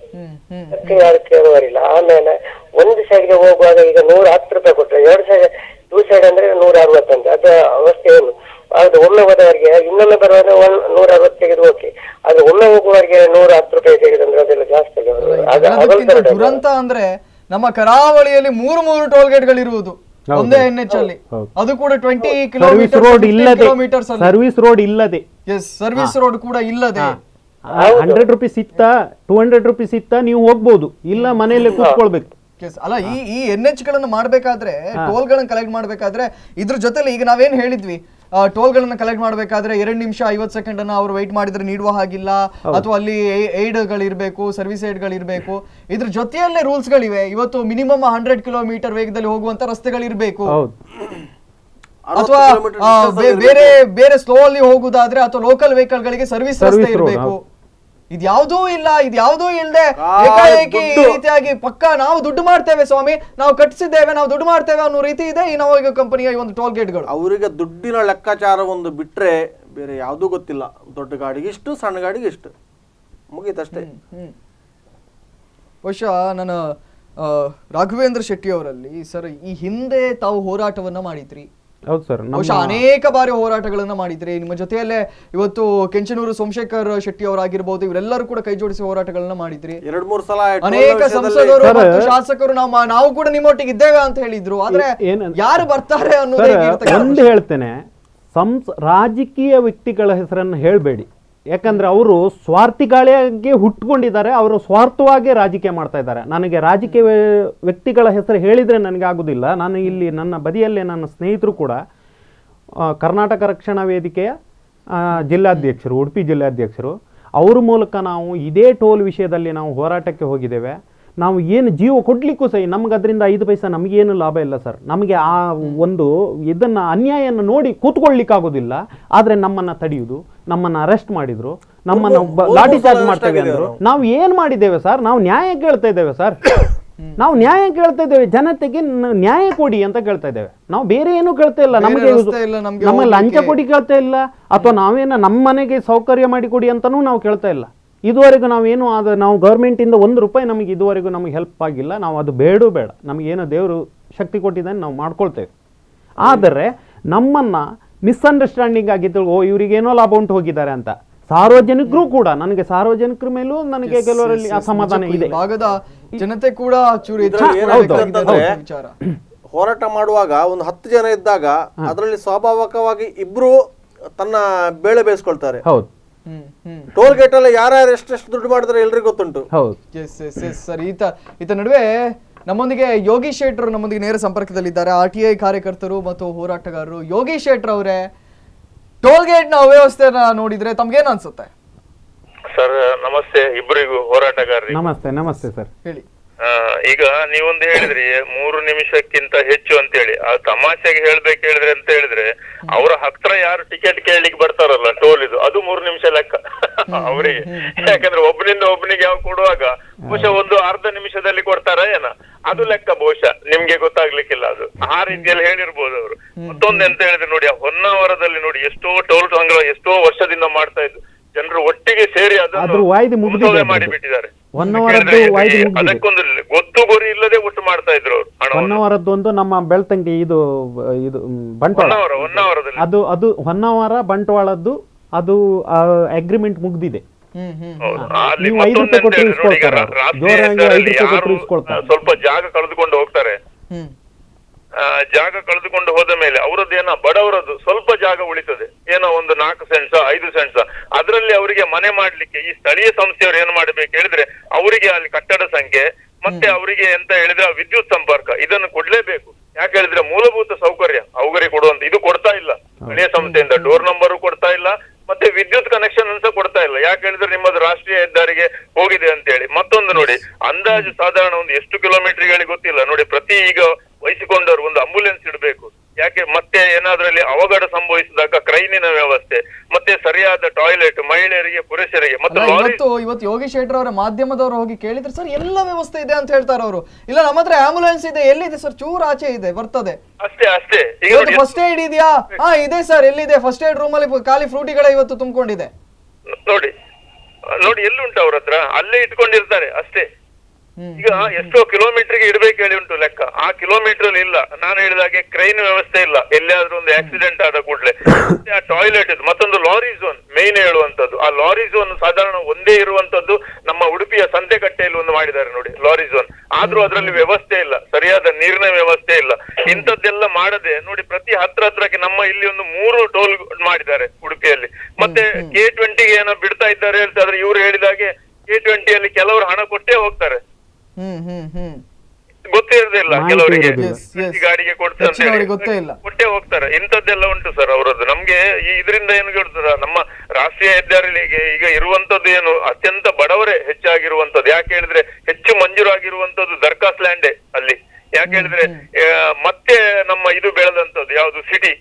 ಅದಕ್ಕೆ ಯಾರು ಕೇಳುವರಿಲ್ಲ. ಆಮೇಲೆ ಒಂದು ಸೈಡ್ಗೆ ಹೋಗುವಾಗ ಈಗ 110 ರೂಪಾಯಿ ಕೊಟ್ಟರೆ, 2 ಸೈಡ್ 2 ಸೈಡ್ ಅಂದ್ರೆ 160 ಅಂತ. ಅದ ಅವಸ್ಥೆ ಏನು? ಅದು ಒಮ್ಮೆ ಹೋದವರಿಗೆ ಇನ್ನೊಮ್ಮೆ ಬರುವಾಗ 160 ತೆಗೆದು ಓಕೆ, ಅದು ಒಮ್ಮೆ ಹೋಗುವವರಿಗೆ 110 ರೂಪಾಯಿ ತೆಗೆದಂದ್ರೆ ಅದೆಲ್ಲ ಜಾಸ್ತಿ. ದುರಂತ ಅಂದ್ರೆ ನಮ್ಮ ಕರಾವಳಿಯಲ್ಲಿ 3 ಟೋಲ್ ಗೇಟ್ ಗಳಿರುವುದು ಒಂದೇ NH ಅಲ್ಲಿ, ಅದು ಕೂಡ 20 ಕಿಲೋಮೀಟರ್ ಸರ್ವಿಸ್ ರೋಡ್ ಇಲ್ಲದೆ, ಸರ್ವಿಸ್ ರೋಡ್ ಕೂಡ ಇಲ್ಲದೆ. 100 ರೂಪೀಸ್ ಇತ್ತ, 200 ರೂಪೀಸ್ ಇತ್ತ, ನೀವು ಹೋಗ್ಬೋದು, ಇಲ್ಲ ಮನೆಯಲ್ಲೇ ಕೂತ್ಕೊಳ್ಬೇಕು. ಅಲ್ಲ, ಈ NH ಗಳನ್ನ ಮಾಡ್ಬೇಕಾದ್ರೆ, ಟೋಲ್ ಗಳನ್ನ ಕಲೆಕ್ಟ್ ಮಾಡ್ಬೇಕಾದ್ರೆ ಇದ್ರ ಜೊತೆಲಿ ಈಗ ನಾವೇನ್ ಹೇಳಿದ್ವಿ, ಟೋಲ್ ಗಳನ್ನ ಕಲೆಕ್ಟ್ ಮಾಡ್ಬೇಕಾದ್ರೆ 2 ನಿಮಿಷ 50 ಸೆಕೆಂಡ್ ಅನ್ನ ಅವ್ರು ವೈಟ್ ಮಾಡಿದ್ರೆ ನೀಡುವ ಹಾಗಿಲ್ಲ, ಅಥವಾ ಅಲ್ಲಿ ಏಡ್ ಗಳಿರ್ಬೇಕು, ಸರ್ವಿಸ್ ಏಡ್ ಗಳಿರ್ಬೇಕು. ಇದ್ರ ಜೊತೆಯಲ್ಲೇ ರೂಲ್ಸ್ ಗಳಿವೆ. ಇವತ್ತು ಮಿನಿಮಮ್ 100 ಕಿಲೋಮೀಟರ್ ವೇಗದಲ್ಲಿ ಹೋಗುವಂತ ರಸ್ತೆಗಳಿರ್ಬೇಕು, ಅಥವಾ ಬೇರೆ ಸ್ಲೋ ಅಲ್ಲಿ ಹೋಗುದಾದ್ರೆ ಅಥವಾ ಲೋಕಲ್ ವೆಹಿಕಲ್ ಗಳಿಗೆ ಸರ್ವಿಸ್ ರಸ್ತೆ ಇರಬೇಕು. ಇದ್ಯಾವುದೂ ಇಲ್ಲದೆ ಏಕಾಏಕಿ ಈ ರೀತಿಯಾಗಿ ಪಕ್ಕ ನಾವು ದುಡ್ಡು ಮಾಡ್ತೇವೆ ಸ್ವಾಮಿ, ನಾವು ಕಟ್ಟಿಸಿದ್ದೇವೆ, ನಾವು ದುಡ್ಡು ಮಾಡ್ತೇವೆ ಅನ್ನೋ ರೀತಿ ಇದೆ ಈ ನವೋಗ ಕಂಪನಿಯ ಈ ಒಂದು ಟೋಲ್ ಗೇಟ್ಗಳು. ಅವರಿಗೆ ದುಡ್ಡಿನ ಲೆಕ್ಕಾಚಾರ ಒಂದು ಬಿಟ್ರೆ ಬೇರೆ ಯಾವುದೂ ಗೊತ್ತಿಲ್ಲ. ದೊಡ್ಡ ಗಾಡಿಗೆ ಇಷ್ಟು, ಸಣ್ಣ ಗಾಡಿಗೆ ಇಷ್ಟು, ಮುಗೀತಷ್ಟೇ. ಬಹುಶಃ ನನ್ನ ರಾಘವೇಂದ್ರ ಶೆಟ್ಟಿ ಅವರಲ್ಲಿ ಸರ್, ಈ ಹಿಂದೆ ತಾವು ಹೋರಾಟವನ್ನ ಮಾಡಿದ್ರಿ. ಹೌದು ಸರ್, ಬಹುಶಃ ಅನೇಕ ಬಾರಿ ಹೋರಾಟಗಳನ್ನ ಮಾಡಿದ್ರಿ. ನಿಮ್ಮ ಜೊತೆಯಲ್ಲೇ ಇವತ್ತು ಕೆಂಚನೂರು ಸೋಮಶೇಖರ್ ಶೆಟ್ಟಿ ಅವರಾಗಿರ್ಬೋದು, ಇವರೆಲ್ಲರೂ ಕೂಡ ಕೈ ಜೋಡಿಸಿ ಹೋರಾಟಗಳನ್ನ ಮಾಡಿದ್ರಿ. 2-3 ಸಲ ಅನೇಕ ಸಂಸದರು ಮತ್ತು ಶಾಸಕರು ನಾವು ಕೂಡ ನಿಮ್ಮೊಟ್ಟಿಗೆ ಇದ್ದೇವೆ ಅಂತ ಹೇಳಿದ್ರು. ಆದ್ರೆ ಯಾರು ಬರ್ತಾರೆ ಅನ್ನೋದು ಒಂದು ಹೇಳ್ತೇನೆ, ರಾಜಕೀಯ ವ್ಯಕ್ತಿಗಳ ಹೆಸರನ್ನು ಹೇಳ್ಬೇಡಿ. ಯಾಕಂದ್ರೆ ಅವರು ಸ್ವಾರ್ಥಿಗಳಿಗೆ ಹುಟ್ಕೊಂಡಿದ್ದಾರೆ, ಅವರು ಸ್ವಾರ್ಥವಾಗಿ ರಾಜಕೀಯ ಮಾಡ್ತಾ ಇದ್ದಾರೆ. ನನಗೆ ರಾಜಕೀಯ ವ್ಯಕ್ತಿಗಳ ಹೆಸರು ಹೇಳಿದರೆ ನನಗೆ ಆಗೋದಿಲ್ಲ. ನಾನು ಇಲ್ಲಿ ನನ್ನ ಬದಿಯಲ್ಲೇ ನನ್ನ ಸ್ನೇಹಿತರು ಕೂಡ ಕರ್ನಾಟಕ ರಕ್ಷಣಾ ವೇದಿಕೆಯ ಜಿಲ್ಲಾಧ್ಯಕ್ಷರು, ಉಡುಪಿ ಜಿಲ್ಲಾಧ್ಯಕ್ಷರು, ಅವ್ರ ಮೂಲಕ ನಾವು ಇದೇ ಟೋಲ್ ವಿಷಯದಲ್ಲಿ ನಾವು ಹೋರಾಟಕ್ಕೆ ಹೋಗಿದ್ದೇವೆ. ನಾವು ಏನು ಜೀವ ಕೊಡ್ಲಿಕ್ಕೂ ಸಹ ನಮ್ಗೆ ಅದರಿಂದ 5 ಪೈಸೆ ನಮಗೇನು ಲಾಭ ಇಲ್ಲ ಸರ್. ನಮಗೆ ಆ ಒಂದು ಇದನ್ನು ಅನ್ಯಾಯನ ನೋಡಿ ಕೂತ್ಕೊಳ್ಳಿಕ್ಕಾಗೋದಿಲ್ಲ. ಆದರೆ ನಮ್ಮನ್ನು ತಡೆಯುವುದು, ನಮ್ಮನ್ನು ಅರೆಸ್ಟ್ ಮಾಡಿದ್ರು, ನಮ್ಮನ್ನು ಲಾಠಿ ಚಾರ್ಜ್ ಮಾಡ್ತೇವೆ ಅಂದರು. ನಾವು ಏನು ಮಾಡಿದ್ದೇವೆ ಸರ್? ನಾವು ನ್ಯಾಯ ಕೇಳ್ತಾ ಇದ್ದೇವೆ ಸರ್. ನಾವು ನ್ಯಾಯ ಕೇಳ್ತಾ ಇದ್ದೇವೆ, ಜನತೆಗೆ ನ್ಯಾಯ ಕೊಡಿ ಅಂತ ಕೇಳ್ತಾ ಇದ್ದೇವೆ. ನಾವು ಬೇರೆ ಏನು ಕೇಳ್ತಾ ಇಲ್ಲ. ನಮಗೆ ಲಂಚ ಕೊಡಿ ಕೇಳ್ತಾ ಇಲ್ಲ, ಅಥವಾ ನಾವೇನು ನಮ್ಮ ಮನೆಗೆ ಸೌಕರ್ಯ ಮಾಡಿ ಕೊಡಿ ಅಂತನೂ ನಾವು ಕೇಳ್ತಾ ಇಲ್ಲ. ಇದುವರೆಗೂ ನಾವೇನು ನಾವು ಗೌರ್ಮೆಂಟಿಂದ 1 ರೂಪಾಯಿ ನಮಗೆ ಇದುವರೆಗೂ ನಮಗೆ ಹೆಲ್ಪ್ ಆಗಿಲ್ಲ. ನಾವು ಅದು ಬೇಡ, ನಮಗೇನೋ ದೇವರು ಶಕ್ತಿ ಕೊಟ್ಟಿದ್ದಾನೆ, ನಾವು ಮಾಡ್ಕೊಳ್ತೇವೆ. ಆದರೆ ನಮ್ಮನ್ನು ಮಿಸ್ಅಂಡರ್ಸ್ಟ್ಯಾಂಡಿಂಗ್ ಆಗಿದ್ದು, ಇವರಿಗೇನೋ ಲಾಭ ಉಂಟು ಹೋಗಿದ್ದಾರೆ ಅಂತ. ಸಾರ್ವಜನಿಕರು ಕೂಡ, ನನಗೆ ಸಾರ್ವಜನಿಕರ ಮೇಲೂ ನನಗೆ ಕೆಲವರಲ್ಲಿ ಅಸಮಾಧಾನ ಇದೆ. ಭಾಗದ ಜನತೆ ಕೂಡ ಹೋರಾಟ ಮಾಡುವಾಗ ಒಂದು 10 ಜನ ಇದ್ದಾಗ ಅದರಲ್ಲಿ ಸ್ವಾಭಾವಿಕವಾಗಿ ಇಬ್ರು ತನ್ನ ಬೇಳೆ ಬೇಯಿಸ್ಕೊಳ್ತಾರೆ. ಹೌದು, ಟೋಲ್ ಗೇಟ್ ಅಲ್ಲಿ ಯಾರ್ಯಾರು ಎಷ್ಟೆಷ್ಟು ದುಡ್ಡು ಮಾಡಿದ್ರೆ ಎಲ್ರಿಗೂ ಗೊತ್ತುಂಟು. ಸರ್, ಈತ ನಡುವೆ ನಮ್ಮೊಂದಿಗೆ ಯೋಗೀಶ್ ಶೆಟ್ಟರ್ ನಮ್ಮೊಂದಿಗೆ ನೇರ ಸಂಪರ್ಕದಲ್ಲಿದ್ದಾರೆ, RTI ಕಾರ್ಯಕರ್ತರು ಮತ್ತು ಹೋರಾಟಗಾರರು. ಯೋಗೀಶ್ ಶೆಟ್ಟರ್ ಅವರೇ, ಟೋಲ್ ಗೇಟ್ ನ ಅವ್ಯವಸ್ಥೆನ ನೋಡಿದ್ರೆ ತಮ್ಗೇನ್ ಅನ್ಸುತ್ತೆ? ಸರ್ ನಮಸ್ತೆ ಇಬ್ಬರಿಗೂ ಹೋರಾಟಗಾರರಿಗೆ. ನಮಸ್ತೆ ಸರ್, ಹೇಳಿ. ಈಗ ನೀವೊಂದು ಹೇಳಿದ್ರಿ 3 ನಿಮಿಷಕ್ಕಿಂತ ಹೆಚ್ಚು ಅಂತ ಹೇಳಿ. ಆ ತಮಾಷೆಗೆ ಹೇಳ್ಬೇಕು ಹೇಳಿದ್ರೆ ಅಂತ ಹೇಳಿದ್ರೆ, ಅವರ ಹತ್ರ ಯಾರು ಟಿಕೆಟ್ ಕೇಳಲಿಕ್ಕೆ ಬರ್ತಾರಲ್ಲ ಟೋಲ್ ಇದು, ಅದು 3 ನಿಮಿಷ ಲೆಕ್ಕ ಅವರಿಗೆ. ಯಾಕಂದ್ರೆ ಒಬ್ಬನಿಂದ ಒಬ್ಬನಿಗೆ ಯಾವ ಕೊಡುವಾಗ ಬಹುಶಃ ಒಂದು ಅರ್ಧ ನಿಮಿಷದಲ್ಲಿ ಕೊಡ್ತಾರ ಏನ, ಅದು ಲೆಕ್ಕ ಬಹುಶಃ ನಿಮ್ಗೆ ಗೊತ್ತಾಗ್ಲಿಕ್ಕಿಲ್ಲ. ಅದು ಆ ರೀತಿಯಲ್ಲಿ ಹೇಳಿರ್ಬೋದು ಅವರು. ಮತ್ತೊಂದು ಎಂತ ಹೇಳಿದ್ರೆ ನೋಡಿ, ಆ ಹೊನ್ನಾವರದಲ್ಲಿ ನೋಡಿ ಎಷ್ಟೋ ಟೋಲ್ ಸಂಗ್ರಹ ಎಷ್ಟೋ ವರ್ಷದಿಂದ ಮಾಡ್ತಾ ಇದ್ದು, ಜನರು ಒಟ್ಟಿಗೆ ಸೇರಿ ಅದನ್ನು ಮಾಡಿಬಿಟ್ಟಿದ್ದಾರೆ. ಅದಕ್ಕೊಂದು ಗೊತ್ತು ಗುರಿ ಇಲ್ಲದೆ ಒಟ್ಟು ಮಾಡ್ತಾ ಇದ್ರು ಅವರು. ಹೊನ್ನಾವರದ್ದೊಂದು ನಮ್ಮ ಬೆಳ್ತಂಗಿ ಇದು ಹೊನ್ನಾವರದಲ್ಲಿ ಅದು ಹೊನ್ನಾವರ ಬಂಟ್ವಾಳದ್ದು ಅದು ಅಗ್ರಿಮೆಂಟ್ ಮುಗ್ದಿದೆ. ಸ್ವಲ್ಪ ಜಾಗ ಕಳೆದುಕೊಂಡು ಹೋಗ್ತಾರೆ. ಜಾಗ ಕಳೆದುಕೊಂಡು ಹೋದ ಮೇಲೆ ಅವರದ್ದೇನೋ ಬಡವರದ್ದು ಸ್ವಲ್ಪ ಜಾಗ ಉಳಿತದೆ, ಏನೋ ಒಂದು 4 ಸೆಂಟ್ಸ 5 ಸೆಂಟ್ಸ, ಅದರಲ್ಲಿ ಅವರಿಗೆ ಮನೆ ಮಾಡ್ಲಿಕ್ಕೆ ಈ ಸ್ಥಳೀಯ ಸಂಸ್ಥೆಯವರು ಏನ್ ಮಾಡ್ಬೇಕು ಹೇಳಿದ್ರೆ ಅವರಿಗೆ ಅಲ್ಲಿ ಕಟ್ಟಡ ಸಂಖ್ಯೆ ಮತ್ತೆ ಅವರಿಗೆ ಎಂತ ಹೇಳಿದ್ರೆ ವಿದ್ಯುತ್ ಸಂಪರ್ಕ ಇದನ್ನು ಕೊಡ್ಲೇಬೇಕು. ಯಾಕೆ ಹೇಳಿದ್ರೆ ಮೂಲಭೂತ ಸೌಕರ್ಯ ಅವುಗಳಿಗೆ ಕೊಡುವಂತ ಇದು ಕೊಡ್ತಾ ಇಲ್ಲ ಸ್ಥಳೀಯ ಸಂಸ್ಥೆಯಿಂದ, ಡೋರ್ ನಂಬರು ಕೊಡ್ತಾ ಇಲ್ಲ ಮತ್ತೆ ವಿದ್ಯುತ್ ಕನೆಕ್ಷನ್ ಅಂತ ಕೊಡ್ತಾ ಇಲ್ಲ. ಯಾಕೆ ಹೇಳಿದ್ರೆ ನಿಮ್ಮದು ರಾಷ್ಟ್ರೀಯ ಹೆದ್ದಾರಿಗೆ ಹೋಗಿದೆ ಅಂತ ಹೇಳಿ. ಮತ್ತೊಂದು ನೋಡಿ, ಅಂದಾಜು ಸಾಧಾರಣ ಒಂದು ಎಷ್ಟು ಕಿಲೋಮೀಟರ್ಗಳಿಗೆ ಗೊತ್ತಿಲ್ಲ ನೋಡಿ, ಪ್ರತಿ ಈಗ ವಹಿಸಿಕೊಂಡವರು ಒಂದು ಆಂಬುಲೆನ್ಸ್ ಇಡಬೇಕು. ಯಾಕೆ ಮತ್ತೆ ಏನಾದ್ರಲ್ಲಿ ಅವಘಡ ಸಂಭವಿಸಿದಾಗ ಕ್ರೈನಿನ ವ್ಯವಸ್ಥೆ ಮತ್ತೆ ಸರಿಯಾದ ಟಾಯ್ಲೆಟ್ ಮಹಿಳೆಯರಿಗೆ ಪುರುಷರಿಗೆ ಮತ್ತೆ ಇವತ್ತು ಯೋಗೀಶ್ ಶೆಟ್ಟರ್ ಅವರ ಮಾಧ್ಯಮದವರು ಹೋಗಿ ಕೇಳಿದ್ರೆ ಸರ್ ಎಲ್ಲ ವ್ಯವಸ್ಥೆ ಇದೆ ಅಂತ ಹೇಳ್ತಾರೆ ಅವರು. ಇಲ್ಲ ನಮ್ಮ ಹತ್ರ ಆಂಬುಲೆನ್ಸ್ ಇದೆ, ಎಲ್ಲಿದೆ ಸರ್? ಚೂರ್ ಆಚೆ ಇದೆ ಬರ್ತದೆ ಅಷ್ಟೇ. ಫಸ್ಟ್ ಏಡ್ ಇದೆಯಾ? ಹಾ ಇದೆ ಸರ್. ಎಲ್ಲಿದೆ? ಫಸ್ಟ್ ಏಡ್ ರೂಮ್ ಅಲ್ಲಿ ಖಾಲಿ ಫ್ರೂಟಿಗಳ ಇವತ್ತು ತುಂಬಿಕೊಂಡಿದೆ ನೋಡಿ ಎಲ್ಲುಂಟು ಅವ್ರ ಹತ್ರ, ಅಲ್ಲೇ ಇಟ್ಕೊಂಡಿರ್ತಾರೆ ಅಷ್ಟೇ. ಈಗ ಎಷ್ಟೋ ಕಿಲೋಮೀಟರ್ಗೆ ಇಡ್ಬೇಕು ಹೇಳಿ ಉಂಟು ಲೆಕ್ಕ, ಆ ಕಿಲೋಮೀಟರ್ ಅಲ್ಲಿ ಇಲ್ಲ. ನಾನು ಹೇಳಿದಾಗೆ ಕ್ರೈನ್ ವ್ಯವಸ್ಥೆ ಇಲ್ಲ, ಎಲ್ಲಿಯಾದ್ರೂ ಒಂದು ಆಕ್ಸಿಡೆಂಟ್ ಆದ ಕೂಡಲೇ. ಆ ಟಾಯ್ಲೆಟ್ ಇದು ಮತ್ತೊಂದು ಲಾರಿ ಝೋನ್ ಮೇನ್ ಹೇಳುವಂತದ್ದು. ಆ ಲಾರಿ ಝೋನ್ ಸಾಧಾರಣ ಒಂದೇ ಇರುವಂತದ್ದು ನಮ್ಮ ಉಡುಪಿಯ ಸಂತೆಕಟ್ಟೆಯಲ್ಲಿ ಒಂದು ಮಾಡಿದ್ದಾರೆ ನೋಡಿ ಲಾರಿ ಝೋನ್. ಆದ್ರೂ ಅದರಲ್ಲಿ ವ್ಯವಸ್ಥೆ ಇಲ್ಲ, ಸರಿಯಾದ ನೀರಿನ ವ್ಯವಸ್ಥೆ ಇಲ್ಲ. ಇಂಥದ್ದೆಲ್ಲ ಮಾಡದೆ ನೋಡಿ ಪ್ರತಿ ಹತ್ರಕ್ಕೆ ನಮ್ಮ ಇಲ್ಲಿ ಒಂದು 3 ಟೋಲ್ ಮಾಡಿದ್ದಾರೆ ಉಡುಪಿಯಲ್ಲಿ. ಮತ್ತೆ K20 ಏನೋ ಬಿಡ್ತಾ ಇದ್ದಾರೆ ಹೇಳ್ತಾದ್ರೆ ಇವ್ರು ಹೇಳಿದಾಗೆ K20 ಅಲ್ಲಿ ಕೆಲವರು ಹಣ ಕೊಟ್ಟೇ ಹೋಗ್ತಾರೆ, ಗೊತ್ತೇ ಇರೋದಿಲ್ಲ ಕೆಲವರಿಗೆ, ಗಾಡಿಗೆ ಕೊಟ್ಟೆ ಹೋಗ್ತಾರೆ. ಇಂಥದ್ದೆಲ್ಲ ಉಂಟು ಸರ್ ಅವರದ್ದು. ನಮ್ಗೆ ಇದರಿಂದ ಏನು ಹೇಳ್ತಾರ, ನಮ್ಮ ರಾಷ್ಟ್ರೀಯ ಹೆದ್ದಾರಿಗೆ ಈಗ ಇರುವಂತದ್ದು ಏನು ಅತ್ಯಂತ ಬಡವರೇ ಹೆಚ್ಚಾಗಿರುವಂತದ್ದು. ಯಾಕೆ ಹೇಳಿದ್ರೆ ಹೆಚ್ಚು ಮಂಜೂರಾಗಿರುವಂತದ್ದು ದರ್ಖಾಸ್ ಲ್ಯಾಂಡೇ ಅಲ್ಲಿ. ಯಾಕೆ ಹೇಳಿದ್ರೆ ಮತ್ತೆ ನಮ್ಮ ಇದು ಬೆಳೆದಂತದ್ದು ಯಾವ್ದು ಸಿಟಿ,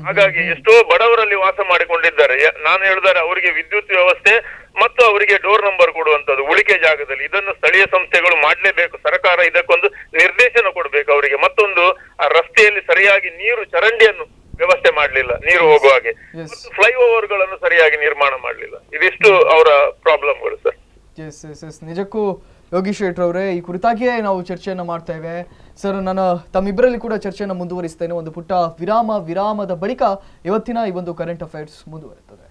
ಹಾಗಾಗಿ ಎಷ್ಟೋ ಬಡವರಲ್ಲಿ ವಾಸ ಮಾಡಿಕೊಂಡಿದ್ದಾರೆ. ನಾನು ಹೇಳಿದರೆ ಅವರಿಗೆ ವಿದ್ಯುತ್ ವ್ಯವಸ್ಥೆ ಮತ್ತು ಅವರಿಗೆ ಡೋರ್ ನಂಬರ್ ಕೊಡುವಂತದ್ದು ಉಳಿಕೆ ಜಾಗದಲ್ಲಿ, ಇದನ್ನು ಸ್ಥಳೀಯ ಸಂಸ್ಥೆಗಳು ಮಾಡ್ಲೇಬೇಕು. ಸರ್ಕಾರ ಇದಕ್ಕೊಂದು ನಿರ್ದೇಶನ ಕೊಡ್ಬೇಕು ಅವರಿಗೆ. ಮತ್ತೊಂದು ಆ ರಸ್ತೆಯಲ್ಲಿ ಸರಿಯಾಗಿ ನೀರು ಚರಂಡಿಯನ್ನು ವ್ಯವಸ್ಥೆ ಮಾಡ್ಲಿಲ್ಲ, ನೀರು ಹೋಗುವ ಹಾಗೆ, ಮತ್ತು ಫ್ಲೈಓವರ್ ಗಳನ್ನು ಸರಿಯಾಗಿ ನಿರ್ಮಾಣ ಮಾಡ್ಲಿಲ್ಲ. ಇದಿಷ್ಟು ಅವರ ಪ್ರಾಬ್ಲಮ್ಗಳು ಸರ್. ನಿಜಕ್ಕೂ ಯೋಗೀಶ್ ಶೆಟ್ಟರ್ ಅವರೇ, ಈ ಕುರಿತಾಗಿಯೇ ನಾವು ಚರ್ಚೆಯನ್ನು ಮಾಡ್ತೇವೆ ಸರ್. ನಾನು ತಮ್ಮಿಬ್ಬರಲ್ಲಿ ಕೂಡ ಚರ್ಚೆಯನ್ನು ಮುಂದುವರಿಸ್ತೇನೆ. ಒಂದು ಪುಟ್ಟ ವಿರಾಮದ ಬಳಿಕ ಇವತ್ತಿನ ಈ ಒಂದು ಕರೆಂಟ್ ಅಫೇರ್ಸ್ ಮುಂದುವರಿಯುತ್ತದೆ.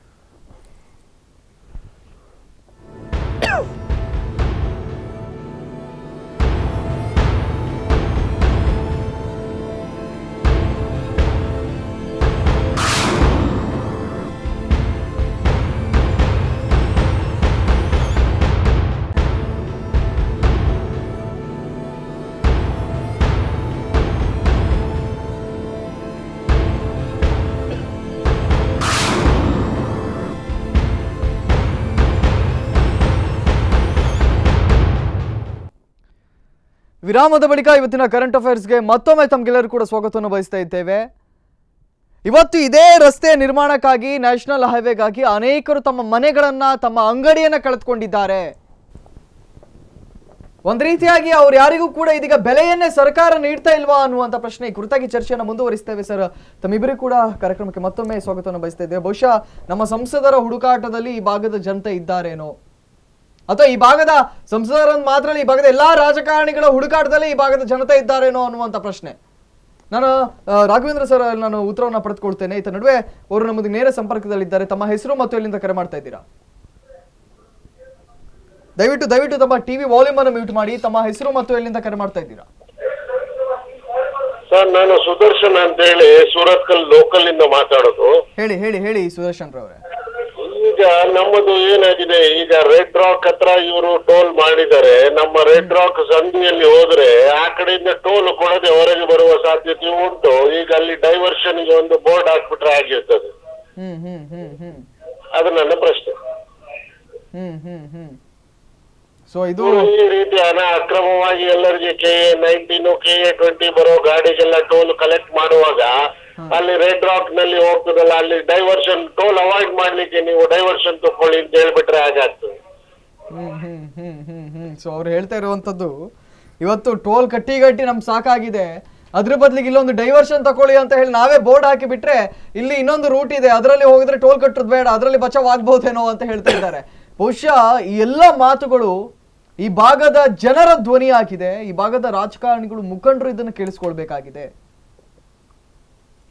ವಿರಾಮದ ಬಳಿಕ ಇವತ್ತಿನ ಕರೆಂಟ್ ಅಫೇರ್ಸ್ಗೆ ಮತ್ತೊಮ್ಮೆ ತಮಗೆಲ್ಲರೂ ಕೂಡ ಸ್ವಾಗತವನ್ನು ಬಯಸ್ತಾ ಇದ್ದೇವೆ. ಇವತ್ತು ಇದೇ ರಸ್ತೆ ನಿರ್ಮಾಣಕ್ಕಾಗಿ, ನ್ಯಾಷನಲ್ ಹೈವೇಗಾಗಿ ಅನೇಕರು ತಮ್ಮ ಮನೆಗಳನ್ನ, ತಮ್ಮ ಅಂಗಡಿಯನ್ನ ಕಳೆದುಕೊಂಡಿದ್ದಾರೆ. ಒಂದು ರೀತಿಯಾಗಿ ಅವ್ರು ಯಾರಿಗೂ ಕೂಡ ಇದೀಗ ಬೆಲೆಯನ್ನೇ ಸರ್ಕಾರ ನೀಡ್ತಾ ಇಲ್ವಾ ಅನ್ನುವಂಥ ಪ್ರಶ್ನೆ. ಈ ಕುರಿತಾಗಿ ಚರ್ಚೆಯನ್ನು ಮುಂದುವರಿಸ್ತೇವೆ ಸರ್. ತಮ್ಮಿಬ್ಬರಿಗೂ ಕೂಡ ಕಾರ್ಯಕ್ರಮಕ್ಕೆ ಮತ್ತೊಮ್ಮೆ ಸ್ವಾಗತವನ್ನು ಬಯಸ್ತಾ ಇದ್ದೇವೆ. ಬಹುಶಃ ನಮ್ಮ ಸಂಸದರ ಹುಡುಕಾಟದಲ್ಲಿ ಈ ಭಾಗದ ಜನತೆ ಇದ್ದಾರೇನೋ, ಅಥವಾ ಈ ಭಾಗದ ಸಂಸದರನ್ನು ಮಾತ್ರ ಈ ಭಾಗದ ಎಲ್ಲಾ ರಾಜಕಾರಣಿಗಳ ಹುಡುಕಾಟದಲ್ಲಿ ಈ ಭಾಗದ ಜನತೆ ಇದ್ದಾರೇನೋ ಅನ್ನುವಂಥ ಪ್ರಶ್ನೆ. ನಾನು ರಾಘವೇಂದ್ರ ಸರ್ ನಾನು ಉತ್ತರವನ್ನು ಪಡೆದುಕೊಳ್ತೇನೆ. ಇತ್ತ ನಡುವೆ ಅವರು ನಮ್ಮದು ನೇರ ಸಂಪರ್ಕದಲ್ಲಿದ್ದಾರೆ. ತಮ್ಮ ಹೆಸರು ಮತ್ತು ಎಲ್ಲಿಂದ ಕರೆ ಮಾಡ್ತಾ ಇದ್ದೀರಾ? ದಯವಿಟ್ಟು ತಮ್ಮ ಟಿವಿ ವಾಲ್ಯೂಮ್ ಅನ್ನು ಮ್ಯೂಟ್ ಮಾಡಿ. ತಮ್ಮ ಹೆಸರು ಮತ್ತು ಎಲ್ಲಿಂದ ಕರೆ ಮಾಡ್ತಾ ಇದ್ದೀರಾ? ಸರ್, ನಾನು ಸುದರ್ಶನ್ ಅಂತ ಹೇಳಿ ಸೂರತ್ಕಲ್ ಲೋಕಲ್ ಇಂದ ಮಾತಾಡೋದು. ಹೇಳಿ ಸುದರ್ಶನ್ ರವರೇ. ಈಗ ನಮ್ಮದು ಏನಾಗಿದೆ, ಈಗ ರೆಡ್ ರಾಕ್ ಹತ್ರ ಇವರು ಟೋಲ್ ಮಾಡಿದ್ದಾರೆ. ನಮ್ಮ ರೆಡ್ ರಾಕ್ ಸಂಧಿಯಲ್ಲಿ ಹೋದ್ರೆ ಆ ಕಡೆಯಿಂದ ಟೋಲ್ ಕೊಡದೆ ಹೊರಗೆ ಬರುವ ಸಾಧ್ಯತೆ ಉಂಟು. ಈಗ ಅಲ್ಲಿ ಡೈವರ್ಷನ್ ಗೆ ಒಂದು ಬೋರ್ಡ್ ಹಾಕ್ಬಿಟ್ರೆ ಆಗಿರ್ತದೆ. ಅದು ನನ್ನ ಪ್ರಶ್ನೆ. ಸೊ ಇದು ಈ ರೀತಿ ಹಣ ಅಕ್ರಮವಾಗಿ ಎಲ್ಲರಿಗೆ KA19 KA20 ಬರೋ ಗಾಡಿಗೆಲ್ಲ ಟೋಲ್ ಕಲೆಕ್ಟ್ ಮಾಡುವಾಗ ಅಲ್ಲಿ ರೆಡ್ ರಾಕ್ ನಲ್ಲಿ ಹೋಗ್ತದಲ್ಲ, ಅಲ್ಲಿ ಡೈವರ್ಷನ್ ಟೋಲ್ ಅವಾಯ್ಡ್ ಮಾಡ್ಲಿಕ್ಕೆ ನೀವು ಡೈವರ್ಷನ್ ತಕೊಳ್ಳಿ ಅಂತ ಹೇಳ್ಬಿಟ್ರೆ ಹಾಗಾಗ್ತದೆ. ಸೊ ಅವ್ರು ಹೇಳ್ತಾ ಇರುವಂತದ್ದು, ಇವತ್ತು ಟೋಲ್ ಕಟ್ಟಿ ನಮ್ಗೆ ಸಾಕಾಗಿದೆ, ಅದ್ರ ಬದಲಿಗೆ ಇಲ್ಲೊಂದು ಡೈವರ್ಷನ್ ತಕೊಳ್ಳಿ ಅಂತ ಹೇಳಿ ನಾವೇ ಬೋರ್ಡ್ ಹಾಕಿ ಬಿಟ್ರೆ ಇಲ್ಲಿ ಇನ್ನೊಂದು ರೂಟ್ ಇದೆ, ಅದರಲ್ಲಿ ಹೋಗಿದ್ರೆ ಟೋಲ್ ಕಟ್ಟೋದು ಬೇಡ, ಅದರಲ್ಲಿ ಬಚಾವ್ ಆಗ್ಬಹುದೇನೋ ಅಂತ ಹೇಳ್ತಾ ಇದ್ದಾರೆ. ಬಹುಶಃ ಈ ಎಲ್ಲ ಮಾತುಗಳು ಈ ಭಾಗದ ಜನರ ಧ್ವನಿ ಆಗಿದೆ. ಈ ಭಾಗದ ರಾಜಕಾರಣಿಗಳು, ಮುಖಂಡರು ಇದನ್ನು ಕೇಳಿಸ್ಕೊಳ್ಬೇಕಾಗಿದೆ.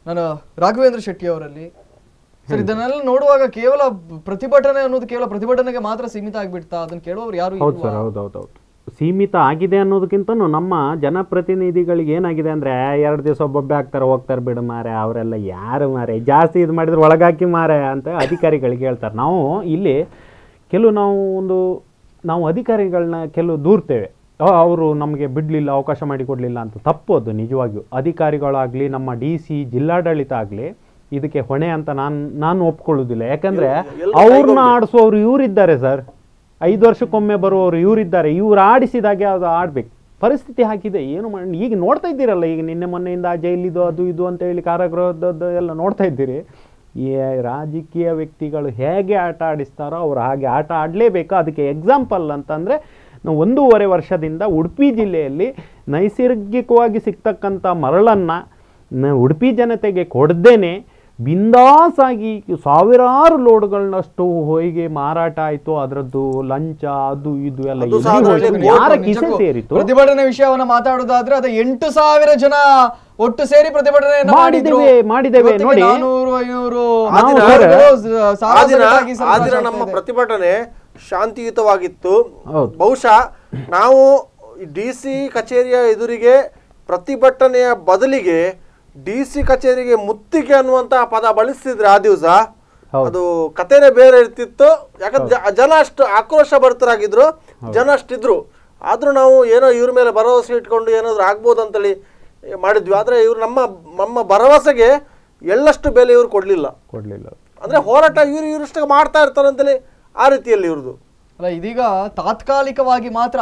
ನಾನು ರಾಘವೇಂದ್ರ ಶೆಟ್ಟಿ ಅವರಲ್ಲಿ ಸರ್, ಇದನ್ನೆಲ್ಲ ನೋಡುವಾಗ ಕೇವಲ ಪ್ರತಿಭಟನೆ ಅನ್ನೋದು ಕೇವಲ ಪ್ರತಿಭಟನೆಗೆ ಮಾತ್ರ ಸೀಮಿತ ಆಗ್ಬಿಡ್ತಾ? ಅದನ್ನ ಕೇಳುವವರು ಯಾರು? ಹೌದು ಸರ್, ಹೌದೌದು. ಸೀಮಿತ ಆಗಿದೆ ಅನ್ನೋದಕ್ಕಿಂತನೂ ನಮ್ಮ ಜನಪ್ರತಿನಿಧಿಗಳಿಗೆ ಏನಾಗಿದೆ ಅಂದರೆ 2 ದಿವಸ ಒಬ್ಬೊಬ್ಬೆ ಆಗ್ತಾರೆ ಹೋಗ್ತಾರೆ ಬಿಡು ಮಾರೆ, ಅವರೆಲ್ಲ ಯಾರು ಮಾರೆ, ಜಾಸ್ತಿ ಇದು ಮಾಡಿದ್ರೆ ಒಳಗಾಕಿ ಮಾರೆ ಅಂತ ಅಧಿಕಾರಿಗಳಿಗೆ ಹೇಳ್ತಾರೆ. ನಾವು ಇಲ್ಲಿ ಕೆಲವು ನಾವು ಅಧಿಕಾರಿಗಳನ್ನ ಕೆಲವು ದೂರ್ತೇವೆ, ಅವರು ನಮಗೆ ಬಿಡಲಿಲ್ಲ, ಅವಕಾಶ ಮಾಡಿಕೊಡಲಿಲ್ಲ ಅಂತ. ತಪ್ಪೋದು ನಿಜವಾಗಿಯೂ. ಅಧಿಕಾರಿಗಳಾಗಲಿ, ನಮ್ಮ DC ಜಿಲ್ಲಾಡಳಿತ ಆಗಲಿ ಇದಕ್ಕೆ ಹೊಣೆ ಅಂತ ನಾನು ಒಪ್ಕೊಳ್ಳೋದಿಲ್ಲ. ಯಾಕಂದರೆ ಅವ್ರನ್ನ ಆಡಿಸೋರು ಇವರಿದ್ದಾರೆ ಸರ್, 5 ವರ್ಷಕ್ಕೊಮ್ಮೆ ಬರುವವರು ಇವರಿದ್ದಾರೆ. ಇವ್ರು ಆಡಿಸಿದಾಗೆ ಅದು ಆಡ್ಬೇಕು. ಪರಿಸ್ಥಿತಿ ಹಾಕಿದೆ, ಏನು ಮಾಡಿ. ಈಗ ನೋಡ್ತಾ ಇದ್ದೀರಲ್ಲ, ಈಗ ನಿನ್ನೆ ಮೊನ್ನೆಯಿಂದ ಜೈಲಿದು ಅದು ಇದು ಅಂತ ಹೇಳಿ ಕಾರಾಗೃಹದ್ದು ಎಲ್ಲ ನೋಡ್ತಾ ಇದ್ದೀರಿ. ಈ ರಾಜಕೀಯ ವ್ಯಕ್ತಿಗಳು ಹೇಗೆ ಆಟ ಆಡಿಸ್ತಾರೋ ಅವ್ರು ಹಾಗೆ ಆಟ ಆಡಲೇಬೇಕು. ಅದಕ್ಕೆ ಎಕ್ಸಾಂಪಲ್ ಅಂತಂದರೆ, ನಾವು 1.5 ವರ್ಷದಿಂದ ಉಡುಪಿ ಜಿಲ್ಲೆಯಲ್ಲಿ ನೈಸರ್ಗಿಕವಾಗಿ ಸಿಗ್ತಕ್ಕಂಥ ಮರಳನ್ನು ಉಡುಪಿ ಜನತೆಗೆ ಕೊಡ್ದೇನೆ ಬಿಂದಾಸ್ ಆಗಿ ಸಾವಿರಾರು ಲೋಡ್ಗಳನ್ನಷ್ಟು ಹೋಗಿ ಮಾರಾಟ ಆಯ್ತು. ಅದರದ್ದು ಲಂಚ ಅದು ಇದು ಎಲ್ಲ ಯಾರ ಕಿಸೆ ಸೇರಿತು. ಪ್ರತಿಭಟನೆ ವಿಷಯವನ್ನ ಮಾತಾಡೋದಾದ್ರೆ ಅದು 8,000 ಜನ ಒಟ್ಟು ಸೇರಿ ಪ್ರತಿಭಟನೆ ಮಾಡಿದ್ದೇವೆ ನೋಡಿ. ನಮ್ಮ ಪ್ರತಿಭಟನೆ ಶಾಂತಿಯುತವಾಗಿತ್ತು. ಬಹುಶಃ ನಾವು DC ಕಚೇರಿಯ ಎದುರಿಗೆ ಪ್ರತಿಭಟನೆಯ ಬದಲಿಗೆ DC ಕಚೇರಿಗೆ ಮುತ್ತಿಗೆ ಅನ್ನುವಂತಹ ಪದ ಬಳಸಿದ್ರೆ ಆ ದಿವಸ ಅದು ಕಥೆನೇ ಬೇರೆ ಇರ್ತಿತ್ತು. ಯಾಕಂದ್ರೆ ಜನ ಅಷ್ಟು ಆಕ್ರೋಶ ಭರಿತರಾಗಿದ್ರು, ಜನ ಅಷ್ಟಿದ್ರು. ಆದ್ರೂ ನಾವು ಏನೋ ಇವ್ರ ಮೇಲೆ ಭರವಸೆ ಇಟ್ಕೊಂಡು ಏನಾದ್ರು ಆಗ್ಬೋದು ಅಂತೇಳಿ ಮಾಡಿದ್ವಿ. ಆದ್ರೆ ಇವ್ರು ನಮ್ಮ ಭರವಸೆಗೆ ಎಳ್ಳಷ್ಟು ಬೆಲೆ ಇವ್ರು ಕೊಡ್ಲಿಲ್ಲ. ಅಂದ್ರೆ ಹೋರಾಟ ಇವ್ರಷ್ಟು ಮಾಡ್ತಾ ಇರ್ತಾರೆ ಅಂತೇಳಿ ಆ ರೀತಿಯಲ್ಲಿ ಇವ್ರದ್ದು ಅಲ್ಲ. ಇದೀಗ ತಾತ್ಕಾಲಿಕವಾಗಿ ಮಾತ್ರ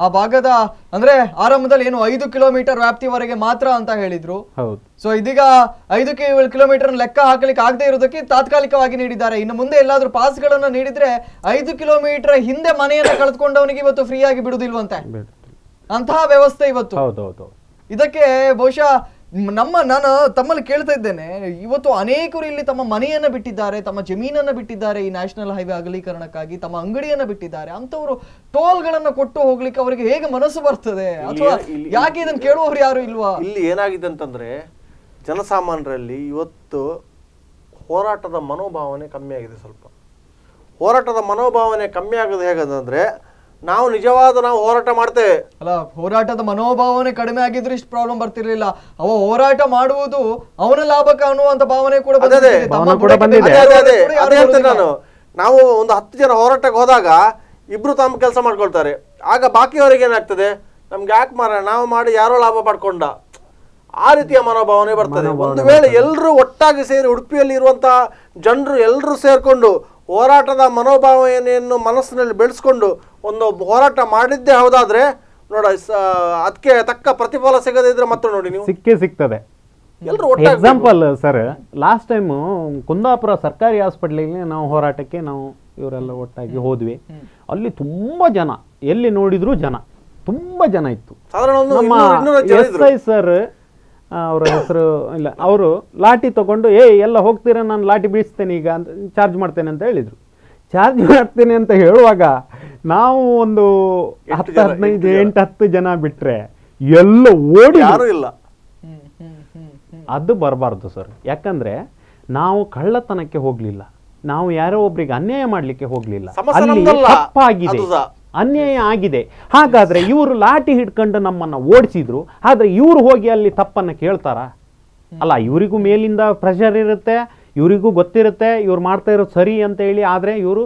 ಆ ಭಾಗದ ಅಂದ್ರೆ ಆರಂಭದಲ್ಲಿ ಏನು 5 ಕಿಲೋಮೀಟರ್ ವ್ಯಾಪ್ತಿವರೆಗೆ ಮಾತ್ರ ಅಂತ ಹೇಳಿದ್ರು. ಸೊ ಇದೀಗ 5 ಕಿಲೋಮೀಟರ್ ಲೆಕ್ಕ ಹಾಕಲಿಕ್ಕೆ ಆಗದೆ ಇರೋದಕ್ಕೆ ತಾತ್ಕಾಲಿಕವಾಗಿ ನೀಡಿದ್ದಾರೆ. ಇನ್ನು ಮುಂದೆ ಎಲ್ಲಾದ್ರೂ ಪಾಸ್ ಗಳನ್ನ ನೀಡಿದ್ರೆ 5 ಕಿಲೋಮೀಟರ್ ಹಿಂದೆ ಮನೆಯನ್ನ ಕಳೆದುಕೊಂಡವನಿಗೆ ಇವತ್ತು ಫ್ರೀ ಆಗಿ ಬಿಡುದಿಲ್ವಂತೆ. ಅಂತಹ ವ್ಯವಸ್ಥೆ ಇವತ್ತು. ಇದಕ್ಕೆ ಬಹುಶಃ ನಾನು ತಮ್ಮಲ್ಲಿ ಕೇಳ್ತಾ ಇದ್ದೇನೆ, ಇವತ್ತು ಅನೇಕರು ಇಲ್ಲಿ ತಮ್ಮ ಮನೆಯನ್ನ ಬಿಟ್ಟಿದ್ದಾರೆ, ತಮ್ಮ ಜಮೀನನ್ನ ಬಿಟ್ಟಿದ್ದಾರೆ ಈ ನ್ಯಾಷನಲ್ ಹೈವೇ ಅಗಲೀಕರಣಕ್ಕಾಗಿ, ತಮ್ಮ ಅಂಗಡಿಯನ್ನ ಬಿಟ್ಟಿದ್ದಾರೆ. ಅಂತವರು ಟೋಲ್ ಗಳನ್ನ ಕೊಟ್ಟು ಹೋಗ್ಲಿಕ್ಕೆ ಅವರಿಗೆ ಹೇಗೆ ಮನಸ್ಸು ಬರ್ತದೆ? ಅಥವಾ ಯಾಕೆ ಇದನ್ನ ಕೇಳುವವರು ಯಾರು ಇಲ್ವಾ? ಇಲ್ಲಿ ಏನಾಗಿದೆ ಅಂತಂದ್ರೆ, ಜನಸಾಮಾನ್ಯರಲ್ಲಿ ಇವತ್ತು ಹೋರಾಟದ ಮನೋಭಾವನೆ ಕಮ್ಮಿ ಆಗಿದೆ. ಸ್ವಲ್ಪ ಹೋರಾಟದ ಮನೋಭಾವನೆ ಕಮ್ಮಿ ಆಗೋದು ಹೇಗಂದ್ರೆ, ನಾವು ಹೋರಾಟ ಮಾಡ್ತೇವೆ ಅಲ್ಲ, ಹೋರಾಟದ ಮನೋಭಾವನೆ ಕಡಿಮೆ ಆಗಿದ್ರೆ ಇಷ್ಟು ಪ್ರಾಬ್ಲಮ್ ಬರ್ತಿರ್ಲಿಲ್ಲ. ಅವ ಹೋರಾಟ ಮಾಡುವುದು ಅವನ ಲಾಭಕ್ಕೆ ಅನ್ನುವಂತ ಭಾವನೆ ಕೂಡ ನಾವು ಒಂದು 10 ಜನ ಹೋರಾಟಕ್ಕೆ ಹೋದಾಗ ಇಬ್ರು ತಮ್ಮ ಕೆಲಸ ಮಾಡ್ಕೊಳ್ತಾರೆ. ಆಗ ಬಾಕಿಯವರಿಗೆ ಏನಾಗ್ತದೆ, ನಮ್ಗೆ ಯಾಕೆ ಮಾರ, ನಾವು ಮಾಡಿ ಯಾರೋ ಲಾಭ ಪಡ್ಕೊಂಡ, ಆ ರೀತಿಯ ಮನೋಭಾವನೆ ಬರ್ತದೆ. ಒಂದು ವೇಳೆ ಎಲ್ಲರೂ ಒಟ್ಟಾಗಿ ಸೇರಿ ಉಡುಪಿಯಲ್ಲಿ ಇರುವಂತಹ ಜನರು ಎಲ್ಲರೂ ಸೇರ್ಕೊಂಡು ಹೋರಾಟದ ಮನೋಭಾವನೆಯನ್ನು ಮನಸ್ಸಿನಲ್ಲಿ ಬೆಳೆಸ್ಕೊಂಡು ಒಂದು ಹೋರಾಟ ಮಾಡಿದ್ದೇ ಹೌದಾದ್ರೆ ನೋಡ, ಅದಕ್ಕೆ ತಕ್ಕ ಪ್ರತಿಫಲ ಸಿಗದೇ ಇದ್ರೆ ಮತ್ತೆ ನೋಡಿ ನೀವು ಸಿಗ್ತದೆ. Example sir, last time Kundapura ಸರ್ಕಾರಿ ಹಾಸ್ಪಿಟ್ಲಿಗೆ ನಾವು ಹೋರಾಟಕ್ಕೆ ಇವರೆಲ್ಲ ಒಟ್ಟಾಗಿ ಹೋದ್ವಿ. ಅಲ್ಲಿ ತುಂಬಾ ಜನ, ಎಲ್ಲಿ ನೋಡಿದ್ರು ತುಂಬಾ ಜನ ಇತ್ತು. ನಮ್ಮ SI ಸರ್, ಅವರ ಹೆಸರು ಇಲ್ಲ, ಅವರು ಲಾಠಿ ತಗೊಂಡು ಎಲ್ಲ ಹೋಗ್ತೀರಾ, ನಾನು ಲಾಠಿ ಬೀಳಿಸ್ತೇನೆ ಈಗ ಅಂತ, ಚಾರ್ಜ್ ಮಾಡ್ತೇನೆ ಅಂತ ಹೇಳಿದ್ರು. ಚಾರ್ಜ್ ಮಾಡ್ತೇನೆ ಅಂತ ಹೇಳುವಾಗ ನಾವು ಒಂದು 10-15 ಜನ ಬಿಟ್ರೆ ಎಲ್ಲ ಓಡಿ ಇಲ್ಲ. ಅದು ಬರಬಾರ್ದು ಸರ್. ಯಾಕಂದ್ರೆ ನಾವು ಕಳ್ಳತನಕ್ಕೆ ಹೋಗ್ಲಿಲ್ಲ, ನಾವು ಯಾರೋ ಒಬ್ರಿಗೆ ಅನ್ಯಾಯ ಮಾಡ್ಲಿಕ್ಕೆ ಹೋಗ್ಲಿಲ್ಲ. ಅಲ್ಲಿ ತಪ್ಪಾಗಿದೆ, ಅನ್ಯಾಯ ಆಗಿದೆ. ಹಾಗಾದ್ರೆ ಇವರು ಲಾಠಿ ಹಿಡ್ಕೊಂಡು ನಮ್ಮನ್ನ ಓಡಿಸಿದ್ರು, ಆದ್ರೆ ಇವ್ರು ಹೋಗಿ ಅಲ್ಲಿ ತಪ್ಪನ್ನ ಕೇಳ್ತಾರ? ಅಲ್ಲ, ಇವರಿಗೂ ಮೇಲಿಂದ ಪ್ರೆಷರ್ ಇರುತ್ತೆ, ಇವರಿಗೂ ಗೊತ್ತಿರುತ್ತೆ ಇವ್ರು ಮಾಡ್ತಾ ಇರೋದು ಸರಿ ಅಂತ ಹೇಳಿ. ಆದ್ರೆ ಇವರು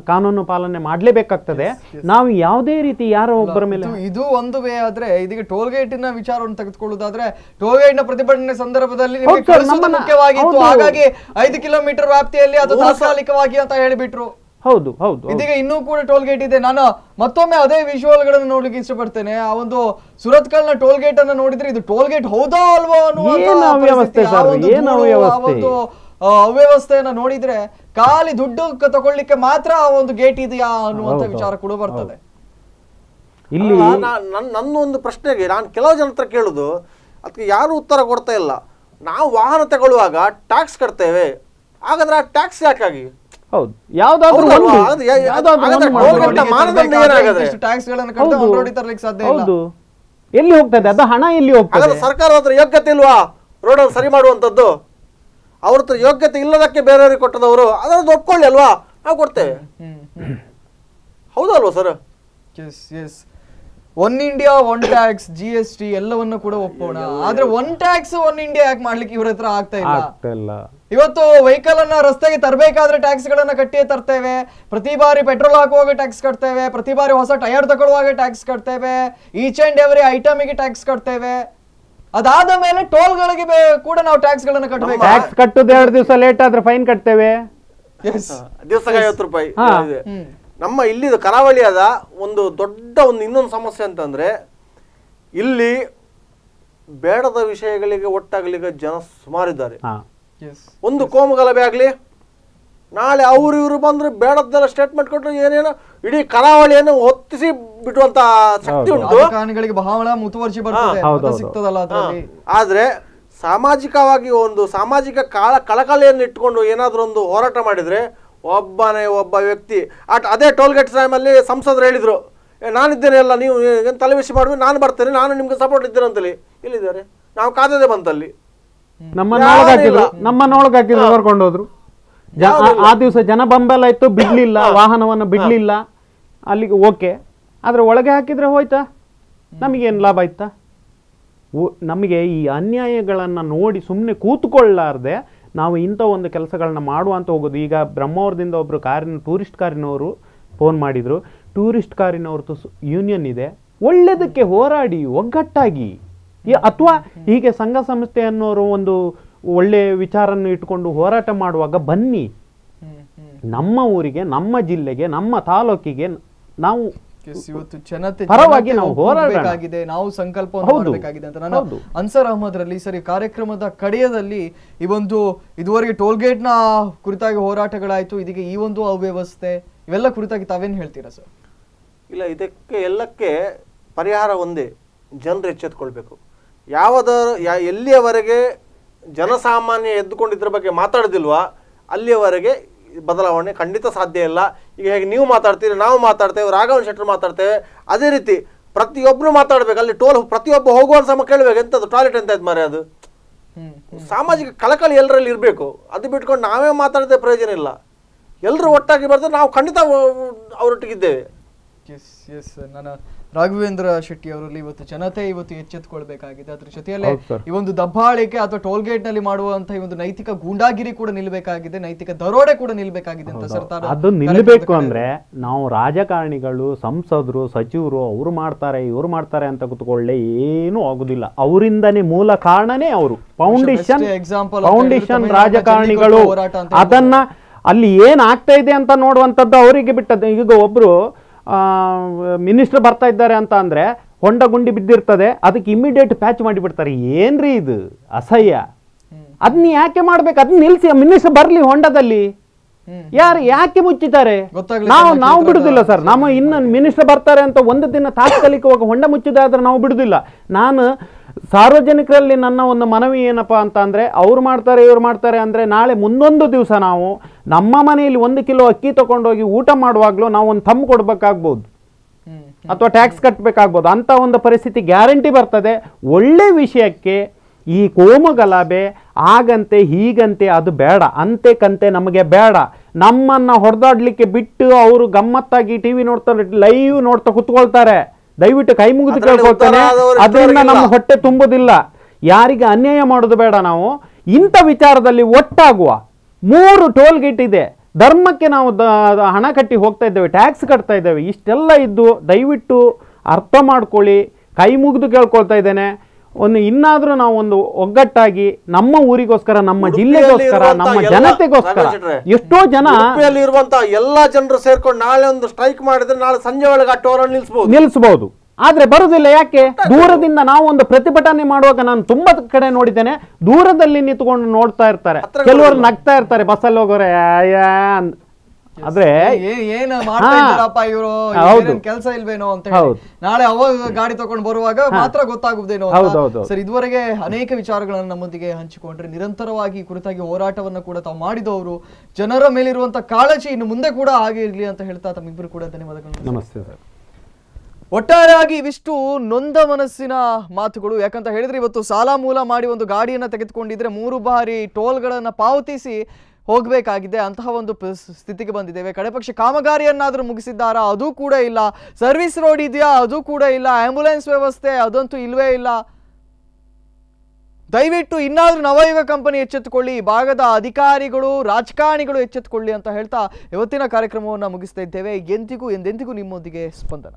ಕಾನೂನು ಪಾಲನೆ ಮಾಡ್ಲೇಬೇಕಾಗ್ತದೆ. ನಾವು ಯಾವುದೇ ರೀತಿ ಯಾರೋ ಒಬ್ಬರ ಮೇಲೆ ಇದು ಒಂದು ವೇ ಆದ್ರೆ, ಇದೀಗ ಟೋಲ್ ಗೇಟ್ ನ ವಿಚಾರವನ್ನು ತೆಗೆದುಕೊಳ್ಳುವುದಾದ್ರೆ, ಟೋಲ್ ಗೇಟ್ ನ ಪ್ರತಿಭಟನೆ ಸಂದರ್ಭದಲ್ಲಿ ಮುಖ್ಯವಾಗಿತ್ತು. ಹಾಗಾಗಿ 5 ಕಿಲೋಮೀಟರ್ ವ್ಯಾಪ್ತಿಯಲ್ಲಿ ಅದು ತಾತ್ಕಾಲಿಕವಾಗಿ ಅಂತ ಹೇಳಿಬಿಟ್ರು. ಹೌದು. ಇದೀಗ ಇನ್ನೂ ಕೂಡ ಟೋಲ್ ಗೇಟ್ ಇದೆ. ನಾನು ಮತ್ತೊಮ್ಮೆ ಅದೇ ವಿಜುವಲ್ ಗಳನ್ನು ನೋಡ್ಲಿಕ್ಕೆ ಇಷ್ಟಪಡ್ತೇನೆ. ಆ ಒಂದು ಸುರತ್ಕಲ್ ನ ಟೋಲ್ ಗೇಟ್ ಅನ್ನ ನೋಡಿದ್ರೆ ಇದು ಟೋಲ್ ಗೇಟ್ ಹೌದಾ ಅಲ್ವಾ ಅವ್ಯವಸ್ಥೆಯನ್ನ ನೋಡಿದ್ರೆ ಖಾಲಿ ದುಡ್ಡು ತಗೊಳ್ಳಿಕ್ಕೆ ಮಾತ್ರ ಆ ಒಂದು ಗೇಟ್ ಇದೆಯಾ ಅನ್ನುವಂತ ವಿಚಾರ ಕೂಡ ಬರ್ತದೆ. ಇಲ್ಲಿ ನನ್ನ ಒಂದು ಪ್ರಶ್ನೆಗೆ ನಾನು ಕೆಲವು ಜನ ಹತ್ರ ಕೇಳುದು, ಅದಕ್ಕೆ ಯಾರು ಉತ್ತರ ಕೊಡ್ತಾ ಇಲ್ಲ. ನಾವು ವಾಹನ ತಗೊಳ್ಳುವಾಗ ಟ್ಯಾಕ್ಸ್ ಕಟ್ತೇವೆ, ಹಾಗಾದ್ರೆ ಆ ಟ್ಯಾಕ್ಸ್ ಯಾಕಾಗಿ? ಹೌದು, ಯಾವ್ದಾದ್ರು ಎಲ್ಲಿ ಹೋಗ್ತದೆ ಅದು ಹಣ? ಎಲ್ಲಿ ಹೋಗ್ತದೆ? ಸರ್ಕಾರದ ಹತ್ರ ಯೋಗ್ಯತೆ ಇಲ್ವಾ ರೋಡ್ ಸರಿ ಮಾಡುವಂತದ್ದು? ಅವ್ರ ಹತ್ರ ಯೋಗ್ಯತೆ ಇಲ್ಲದಕ್ಕೆ ಬೇರೆಯವ್ರಿಗೆ ಕೊಟ್ಟದವರು, ಅದನ್ನು ಒಪ್ಕೊಳ್ಳಿ ಅಲ್ವಾ, ನಾವು ಕೊಡ್ತೇವೆ. ಹೌದಲ್ವಾ sir? Yes yes one India one tax GST ಎಲ್ಲವನ್ನ ಕೂಡ ಒಪ್ಪೋಣ, ಆದ್ರೆ ಒನ್ ಟ್ಯಾಕ್ಸ್ ಒನ್ ಇಂಡಿಯಾ ಯಾಕೆ ಮಾಡ್ಲಿಕ್ಕೆ ಇವ್ರ ಹತ್ರ ಆಗ್ತಾ ಇಲ್ಲ? ಇವತ್ತು ವೆಹಿಕಲ್ ಅನ್ನ ರಸ್ತೆಗೆ ತರಬೇಕಾದ್ರೆ ಟ್ಯಾಕ್ಸ್ ಗಳನ್ನ ಕಟ್ಟಿಯೇ ತರ್ತೇವೆ, ಪ್ರತಿ ಬಾರಿ ಪೆಟ್ರೋಲ್ ಹಾಕುವಾಗ ಟ್ಯಾಕ್ಸ್ ಕಟ್ತೇವೆ, ಪ್ರತಿ ಬಾರಿ ಹೊಸ ಟೈರ್ ತಗೊಳ್ಳುವಾಗ ಟ್ಯಾಕ್ಸ್ ಕಟ್ತೇವೆ, ಈಚ್ ಅಂಡ್ ಎವರಿ ಐಟಮಿಗೆ ಟ್ಯಾಕ್ಸ್ ಕಟ್ತೇವೆ. ಅದಾದ ಮೇಲೆ ಟೋಲ್ ಗಳಿಗೆ ಕೂಡ ನಾವು ಟ್ಯಾಕ್ಸ್ ಗಳನ್ನ ಕಟ್ಟಬೇಕು. ಟ್ಯಾಕ್ಸ್ ಕಟ್ಟೋದು 2 ದಿವಸ ಲೇಟ್ ಆದ್ರೆ ಫೈನ್ ಕಟ್ತೇವೆ, ದಿವಸಕ್ಕೆ 50 ರೂಪಾಯಿ. ನಮ್ಮ ಇಲ್ಲಿ ಕರಾವಳಿಯಾದ ಒಂದು ದೊಡ್ಡ ಇನ್ನೊಂದು ಸಮಸ್ಯೆ ಅಂತಂದ್ರೆ, ಇಲ್ಲಿ ಬೇಡದ ವಿಷಯಗಳಿಗೆ ಒಟ್ಟಾಗಲಿಕ್ಕೆ ಜನ ಸುಮಾರಿದ್ದಾರೆ. ಒಂದು ಕೋಮು ಗಲಭೆ ಆಗ್ಲಿ, ನಾಳೆ ಅವ್ರು ಇವರು ಬಂದ್ರೆ ಬೇಡದ್ದೆಲ್ಲ ಸ್ಟೇಟ್ಮೆಂಟ್ ಕೊಟ್ಟರು ಏನೇನೋ ಇಡೀ ಕರಾವಳಿಯನ್ನು ಹೊತ್ತಿಸಿ ಬಿಡುವಂತ ಶಕ್ತಿ ಉಂಟು. ಬಹಳ ಮುತುವರ್ಜಿ ಬರ್ತದೆ. ಆದ್ರೆ ಸಾಮಾಜಿಕವಾಗಿ ಒಂದು ಸಾಮಾಜಿಕ ಕಳಕಳಿಯನ್ನು ಇಟ್ಕೊಂಡು ಏನಾದ್ರೂ ಒಂದು ಹೋರಾಟ ಮಾಡಿದ್ರೆ ಒಬ್ಬ ವ್ಯಕ್ತಿ ಅದೇ ಟೋಲ್ ಗೇಟ್ ಟೈಮಲ್ಲಿ ಸಂಸದರು ಹೇಳಿದ್ರು, ನಾನಿದ್ದೇನೆ ಅಲ್ಲ, ನೀವು ತಲೆಬಿಸಿ ಮಾಡ್ಬೇಕು, ನಾನು ಬರ್ತೇನೆ, ನಾನು ನಿಮ್ಗೆ ಸಪೋರ್ಟ್ ಇದ್ದೇನೆ ಅಂತೇಳಿ. ಇಲ್ಲಿದ್ದಾರೆ, ನಾವು ಕಾದದೆ ಬಂತಲ್ಲಿ ನಮ್ಮನ್ನೊಳಗೆ ಹಾಕಿದ್ರು ಕರ್ಕೊಂಡು ಹೋದ್ರು. ಆ ದಿವಸ ಜನ ಬೆಂಬಲ ಇತ್ತು, ಬಿಡ್ಲಿಲ್ಲ, ವಾಹನವನ್ನು ಬಿಡ್ಲಿಲ್ಲ, ಅಲ್ಲಿಗೆ ಓಕೆ. ಆದ್ರೆ ಒಳಗೆ ಹಾಕಿದ್ರೆ ಹೋಯ್ತಾ, ನಮಗೇನು ಲಾಭ ಆಯ್ತಾ? ನಮಗೆ ಈ ಅನ್ಯಾಯಗಳನ್ನ ನೋಡಿ ಸುಮ್ಮನೆ ಕೂತ್ಕೊಳ್ಳಾರ್ದೆ ನಾವು ಇಂಥ ಒಂದು ಕೆಲಸಗಳನ್ನ ಮಾಡುವಂತ ಹೋಗೋದು. ಈಗ ಬ್ರಹ್ಮಾವರದಿಂದ ಒಬ್ರು ಟೂರಿಸ್ಟ್ ಕಾರಿನವರು ಫೋನ್ ಮಾಡಿದ್ರು. ಟೂರಿಸ್ಟ್ ಕಾರಿನವ್ರದ್ದು ಯೂನಿಯನ್ ಇದೆ, ಒಳ್ಳೆದಕ್ಕೆ ಹೋರಾಡಿ ಒಗ್ಗಟ್ಟಾಗಿ, ಅಥವಾ ಹೀಗೆ ಸಂಘ ಸಂಸ್ಥೆ ಅನ್ನೋರು ಒಂದು ಒಳ್ಳೆ ವಿಚಾರನ್ನು ಇಟ್ಕೊಂಡು ಹೋರಾಟ ಮಾಡುವಾಗ ಬನ್ನಿ, ನಮ್ಮ ಊರಿಗೆ, ನಮ್ಮ ಜಿಲ್ಲೆಗೆ, ನಮ್ಮ ತಾಲೂಕಿಗೆ ನಾವು ಇವತ್ತು ಜನತೆ ಪರವಾಗಿ ನಾವು ಹೋರಾಡಬೇಕಾಗಿದೆ, ನಾವು ಸಂಕಲ್ಪವನ್ನು ಮಾಡಬೇಕಾಗಿದೆ ಅಂತ ನಾನು ಅನ್ಸರ್ ಅಹಮದ್ ರಲ್ಲಿ ಸರಿ ಕಾರ್ಯಕ್ರಮದ ಕಡೆಯದಲ್ಲಿ ಈ ಒಂದು ಇದುವರೆಗೆ ಟೋಲ್ ಗೇಟ್ ನ ಕುರಿತಾಗಿ ಹೋರಾಟಗಳಾಯ್ತು, ಇದೀಗ ಈ ಒಂದು ಅವ್ಯವಸ್ಥೆ ಇವೆಲ್ಲ ಕುರಿತಾಗಿ ತಾವೇನ್ ಹೇಳ್ತೀರಾ ಸರ್? ಇಲ್ಲ, ಇದಕ್ಕೆ ಎಲ್ಲಕ್ಕೆ ಪರಿಹಾರ ಒಂದೇ, ಜನರು ಎಚ್ಚೆತ್ಕೊಳ್ಬೇಕು. ಎಲ್ಲಿಯವರೆಗೆ ಜನಸಾಮಾನ್ಯ ಎದ್ದುಕೊಂಡಿದ್ರ ಬಗ್ಗೆ ಮಾತಾಡೋದಿಲ್ವಾ ಅಲ್ಲಿಯವರೆಗೆ ಬದಲಾವಣೆ ಖಂಡಿತ ಸಾಧ್ಯ ಇಲ್ಲ. ಈಗ ಹೇಗೆ ನೀವು ಮಾತಾಡ್ತೀರಿ, ನಾವು ಮಾತಾಡ್ತೇವೆ, ರಾಘವನ್ ಶೆಟ್ಟರು ಮಾತಾಡ್ತೇವೆ, ಅದೇ ರೀತಿ ಪ್ರತಿಯೊಬ್ಬರು ಮಾತಾಡ್ಬೇಕು. ಅಲ್ಲಿ ಟೋಲ್ ಪ್ರತಿಯೊಬ್ಬ ಹೋಗುವ ಸಮ ಕೇಳಬೇಕು, ಎಂತದ್ದು ಟಾಯ್ಲೆಟ್ ಎಂತ ಇದ್ ಮಾರೆ, ಅದು ಸಾಮಾಜಿಕ ಕಳಕಳಿ ಎಲ್ಲರಲ್ಲಿ ಇರಬೇಕು. ಅದು ಬಿಟ್ಕೊಂಡು ನಾವೇ ಮಾತಾಡದೆ ಪ್ರಯೋಜನ ಇಲ್ಲ. ಎಲ್ಲರೂ ಒಟ್ಟಾಗಿ ಬರ್ತಾರೆ, ನಾವು ಖಂಡಿತ ಅವರೊಟ್ಟಿಗಿದ್ದೇವೆ. ನಾನು ರಾಘವೇಂದ್ರ ಶೆಟ್ಟಿ ಅವರಲ್ಲಿ ಇವತ್ತು ಜನತೆ ಎಚ್ಚೆತ್ತುಕೊಳ್ಬೇಕಾಗಿದೆ. ಅದ್ರ ಜೊತೆಯಲ್ಲೇ ಈ ಒಂದು ದಬ್ಬಾಳಿಕೆ ಅಥವಾ ಟೋಲ್ ಗೇಟ್ ನಲ್ಲಿ ಮಾಡುವಂತಹ ಈ ಒಂದು ನೈತಿಕ ಗೂಂಡಾಗಿರಿ ಕೂಡ ನಿಲ್ಬೇಕಾಗಿದೆ, ನೈತಿಕ ದರೋಡೆ ಕೂಡ ನಿಲ್ಬೇಕಾಗಿದೆ ಅಂತ ಸರ್ಕಾರ. ಅದು ನಿಲ್ಬೇಕು ಅಂದ್ರೆ ನಾವು ರಾಜಕಾರಣಿಗಳು, ಸಂಸದರು, ಸಚಿವರು ಅವ್ರು ಮಾಡ್ತಾರೆ ಇವ್ರು ಮಾಡ್ತಾರೆ ಅಂತ ಕೂತ್ಕೊಳ್ಳೆ ಏನೂ ಆಗುದಿಲ್ಲ. ಅವರಿಂದನೇ ಮೂಲ ಕಾರಣನೇ ಅವರು ಫೌಂಡೇಶನ್ ರಾಜಕಾರಣಿಗಳು. ಅದನ್ನ ಅಲ್ಲಿ ಏನ್ ಆಗ್ತಾ ಇದೆ ಅಂತ ನೋಡುವಂಥದ್ದು ಅವರಿಗೆ ಬಿಟ್ಟದ್ದು. ಈಗ ಒಬ್ರು ಮಿನಿಸ್ಟರ್ ಬರ್ತಾ ಇದ್ದಾರೆ ಅಂತ ಅಂದ್ರೆ ಹೊಂಡ ಗುಂಡಿ ಬಿದ್ದಿರ್ತದೆ, ಅದಕ್ಕೆ ಇಮಿಡಿಯೇಟ್ ಪ್ಯಾಚ್ ಮಾಡಿಬಿಡ್ತಾರೆ. ಏನ್ರಿ ಇದು ಅಸಹ್ಯ. ಅದನ್ನ ಯಾಕೆ ಮಾಡ್ಬೇಕು? ಅದನ್ನ ನಿಲ್ಸಿ, ಮಿನಿಸ್ಟರ್ ಬರ್ಲಿ ಹೊಂಡದಲ್ಲಿ. ಯಾಕೆ ಮುಚ್ಚಿದ್ದಾರೆ? ನಾವು ಬಿಡುದಿಲ್ಲ ಸರ್. ನಮ್ಮ ಇನ್ನು ಮಿನಿಸ್ಟರ್ ಬರ್ತಾರೆ ಅಂತ ಒಂದು ದಿನ ತಾತ್ಕಾಲಿಕವಾಗಿ ಹೊಂಡ ಮುಚ್ಚಿದಾದ್ರೆ ನಾವು ಬಿಡುದಿಲ್ಲ. ನಾನು ಸಾರ್ವಜನಿಕರಲ್ಲಿ ನನ್ನ ಒಂದು ಮನವಿ ಏನಪ್ಪಾ ಅಂತ ಅಂದ್ರೆ, ಅವ್ರು ಮಾಡ್ತಾರೆ ಇವ್ರು ಮಾಡ್ತಾರೆ ಅಂದ್ರೆ ನಾಳೆ ಮುಂದೊಂದು ದಿವಸ ನಾವು ನಮ್ಮ ಮನೆಯಲ್ಲಿ 1 ಕಿಲೋ ಅಕ್ಕಿ ತಗೊಂಡೋಗಿ ಊಟ ಮಾಡುವಾಗ್ಲೂ ನಾವು ಒಂದು ಥಂಬ್ ಕೊಡ್ಬೇಕಾಗ್ಬೋದು ಅಥವಾ ಟ್ಯಾಕ್ಸ್ ಕಟ್ಟಬೇಕಾಗ್ಬೋದು. ಅಂತ ಒಂದು ಪರಿಸ್ಥಿತಿ ಗ್ಯಾರಂಟಿ ಬರ್ತದೆ. ಒಳ್ಳೆ ವಿಷಯಕ್ಕೆ ಈ ಕೋಮು ಗಲಾಭೆ ಆಗಂತೆ ಹೀಗಂತೆ ಅದು ಬೇಡ, ಅಂತೆ ಕಂತೆ ನಮಗೆ ಬೇಡ. ನಮ್ಮನ್ನ ಹೊಡೆದಾಡ್ಲಿಕ್ಕೆ ಬಿಟ್ಟು ಅವರು ಗಮ್ಮತ್ತಾಗಿ ಟಿವಿ ನೋಡ್ತಾರೆ, ಲೈವ್ ನೋಡ್ತಾ ಕುತ್ಕೊಳ್ತಾರೆ. ದಯವಿಟ್ಟು ಕೈ ಮುಗಿದು ಕೇಳ್ಕೊಳ್ತೇನೆ, ಅದರಿಂದ ನಮ್ಮ ಹೊಟ್ಟೆ ತುಂಬುದಿಲ್ಲ. ಯಾರಿಗೆ ಅನ್ಯಾಯ ಮಾಡೋದು ಬೇಡ. ನಾವು ಇಂಥ ವಿಚಾರದಲ್ಲಿ ಒಟ್ಟಾಗುವ. 3 ಟೋಲ್ ಗೇಟ್ ಇದೆ, ಧರ್ಮಕ್ಕೆ ನಾವು ಹಣ ಕಟ್ಟಿ ಹೋಗ್ತಾ ಇದ್ದೇವೆ, ಟ್ಯಾಕ್ಸ್ ಕಟ್ತಾ ಇದ್ದೇವೆ. ಇಷ್ಟೆಲ್ಲ ಇದ್ದು ದಯವಿಟ್ಟು ಅರ್ಥ ಮಾಡ್ಕೊಳ್ಳಿ, ಕೈ ಮುಗಿದು ಕೇಳ್ಕೊಳ್ತಾ ಇದ್ದೇನೆ. ಇನ್ನಾದ್ರೂ ನಾವು ಒಂದು ಒಗ್ಗಟ್ಟಾಗಿ ನಮ್ಮ ಊರಿಗೋಸ್ಕರ, ನಮ್ಮ ಜಿಲ್ಲೆಗೋಸ್ಕರ, ನಮ್ಮ ಜನತೆಗೋಸ್ಕರ. ಎಷ್ಟೋ ಜನ ಇರುವಂತ ಎಲ್ಲಾ ಜನರು ಸೇರ್ಕೊಂಡು ನಾಳೆ ಒಂದು ಸ್ಟ್ರೈಕ್ ಮಾಡಿದ್ರೆ ನಾಳೆ ಸಂಜೆ ಒಳಗೆ ಆ ಟೋಲ್ ನಿಲ್ಲಿಸಬಹುದು. ಆದ್ರೆ ಬರುದಿಲ್ಲ. ಯಾಕೆ? ದೂರದಿಂದ ನಾವು ಒಂದು ಪ್ರತಿಭಟನೆ ಮಾಡುವಾಗ ನಾನು ತುಂಬಾ ಕಡೆ ನೋಡಿದ್ದೇನೆ, ದೂರದಲ್ಲಿ ನಿಂತ್ಕೊಂಡು ನೋಡ್ತಾ ಇರ್ತಾರೆ, ಕೆಲವರು ನಗ್ತಾ ಇರ್ತಾರೆ ಬಸ್ಸಲ್ಲಿ ಹೋಗೋರೆ. ಆದ್ರೆ ಕೆಲಸ ಇಲ್ವೇನೋ ಅಂತ ಹೇಳಿ ನಾಳೆ ಅವಾಗ ಗಾಡಿ ತಗೊಂಡು ಬರುವಾಗ ಮಾತ್ರ ಗೊತ್ತಾಗುವುದೇನೋ. ಸರ್, ಇದುವರೆಗೆ ಅನೇಕ ವಿಚಾರಗಳನ್ನು ನಮ್ಮೊಂದಿಗೆ ಹಂಚಿಕೊಂಡ್ರೆ, ನಿರಂತರವಾಗಿ ಕುರಿತಾಗಿ ಹೋರಾಟವನ್ನ ಕೂಡ ತಾವು ಮಾಡಿದವರು, ಜನರ ಮೇಲಿರುವಂತಹ ಕಾಳಜಿ ಇನ್ನು ಮುಂದೆ ಕೂಡ ಹಾಗೆ ಇರ್ಲಿ ಅಂತ ಹೇಳ್ತಾ ತಮ್ಮಿಬ್ಬರು ಕೂಡ ಧನ್ಯವಾದಗಳು. ನಮಸ್ತೆ ಸರ್. ಒಟ್ಟಾರೆಯಾಗಿ ಇವಿಷ್ಟು ನೊಂದ ಮನಸ್ಸಿನ ಮಾತುಗಳು. ಯಾಕಂತ ಹೇಳಿದ್ರೆ ಇವತ್ತು ಸಾಲ ಮೂಲ ಮಾಡಿ ಒಂದು ಗಾಡಿಯನ್ನ ತೆಗೆದುಕೊಂಡಿದ್ರೆ 3 ಬಾರಿ ಟೋಲ್ಗಳನ್ನ ಪಾವತಿಸಿ ಹೋಗಬೇಕಾಗಿದೆ. ಅಂತಹ ಒಂದು ಸ್ಥಿತಿಗೆ ಬಂದಿದ್ದೇವೆ. ಕಡೆ ಪಕ್ಷ ಕಾಮಗಾರಿಯನ್ನಾದರೂ ಮುಗಿಸಿದ್ದಾರಾ? ಅದು ಕೂಡ ಇಲ್ಲ. ಸರ್ವಿಸ್ ರೋಡ್ ಇದೆಯಾ? ಅದು ಕೂಡ ಇಲ್ಲ. ಆಂಬ್ಯುಲೆನ್ಸ್ ವ್ಯವಸ್ಥೆ ಅದಂತೂ ಇಲ್ವೇ ಇಲ್ಲ. ದಯವಿಟ್ಟು ಇನ್ನಾದ್ರೂ ನವಯುಗ ಕಂಪನಿ ಎಚ್ಚೆತ್ತುಕೊಳ್ಳಿ, ಭಾಗದ ಅಧಿಕಾರಿಗಳು ರಾಜಕಾರಣಿಗಳು ಎಚ್ಚೆತ್ತುಕೊಳ್ಳಿ ಅಂತ ಹೇಳ್ತಾ ಇವತ್ತಿನ ಕಾರ್ಯಕ್ರಮವನ್ನು ಮುಗಿಸ್ತಾ ಇದ್ದೇವೆ. ಎಂದೆಂದಿಗೂ ನಿಮ್ಮೊಂದಿಗೆ ಸ್ಪಂದನ.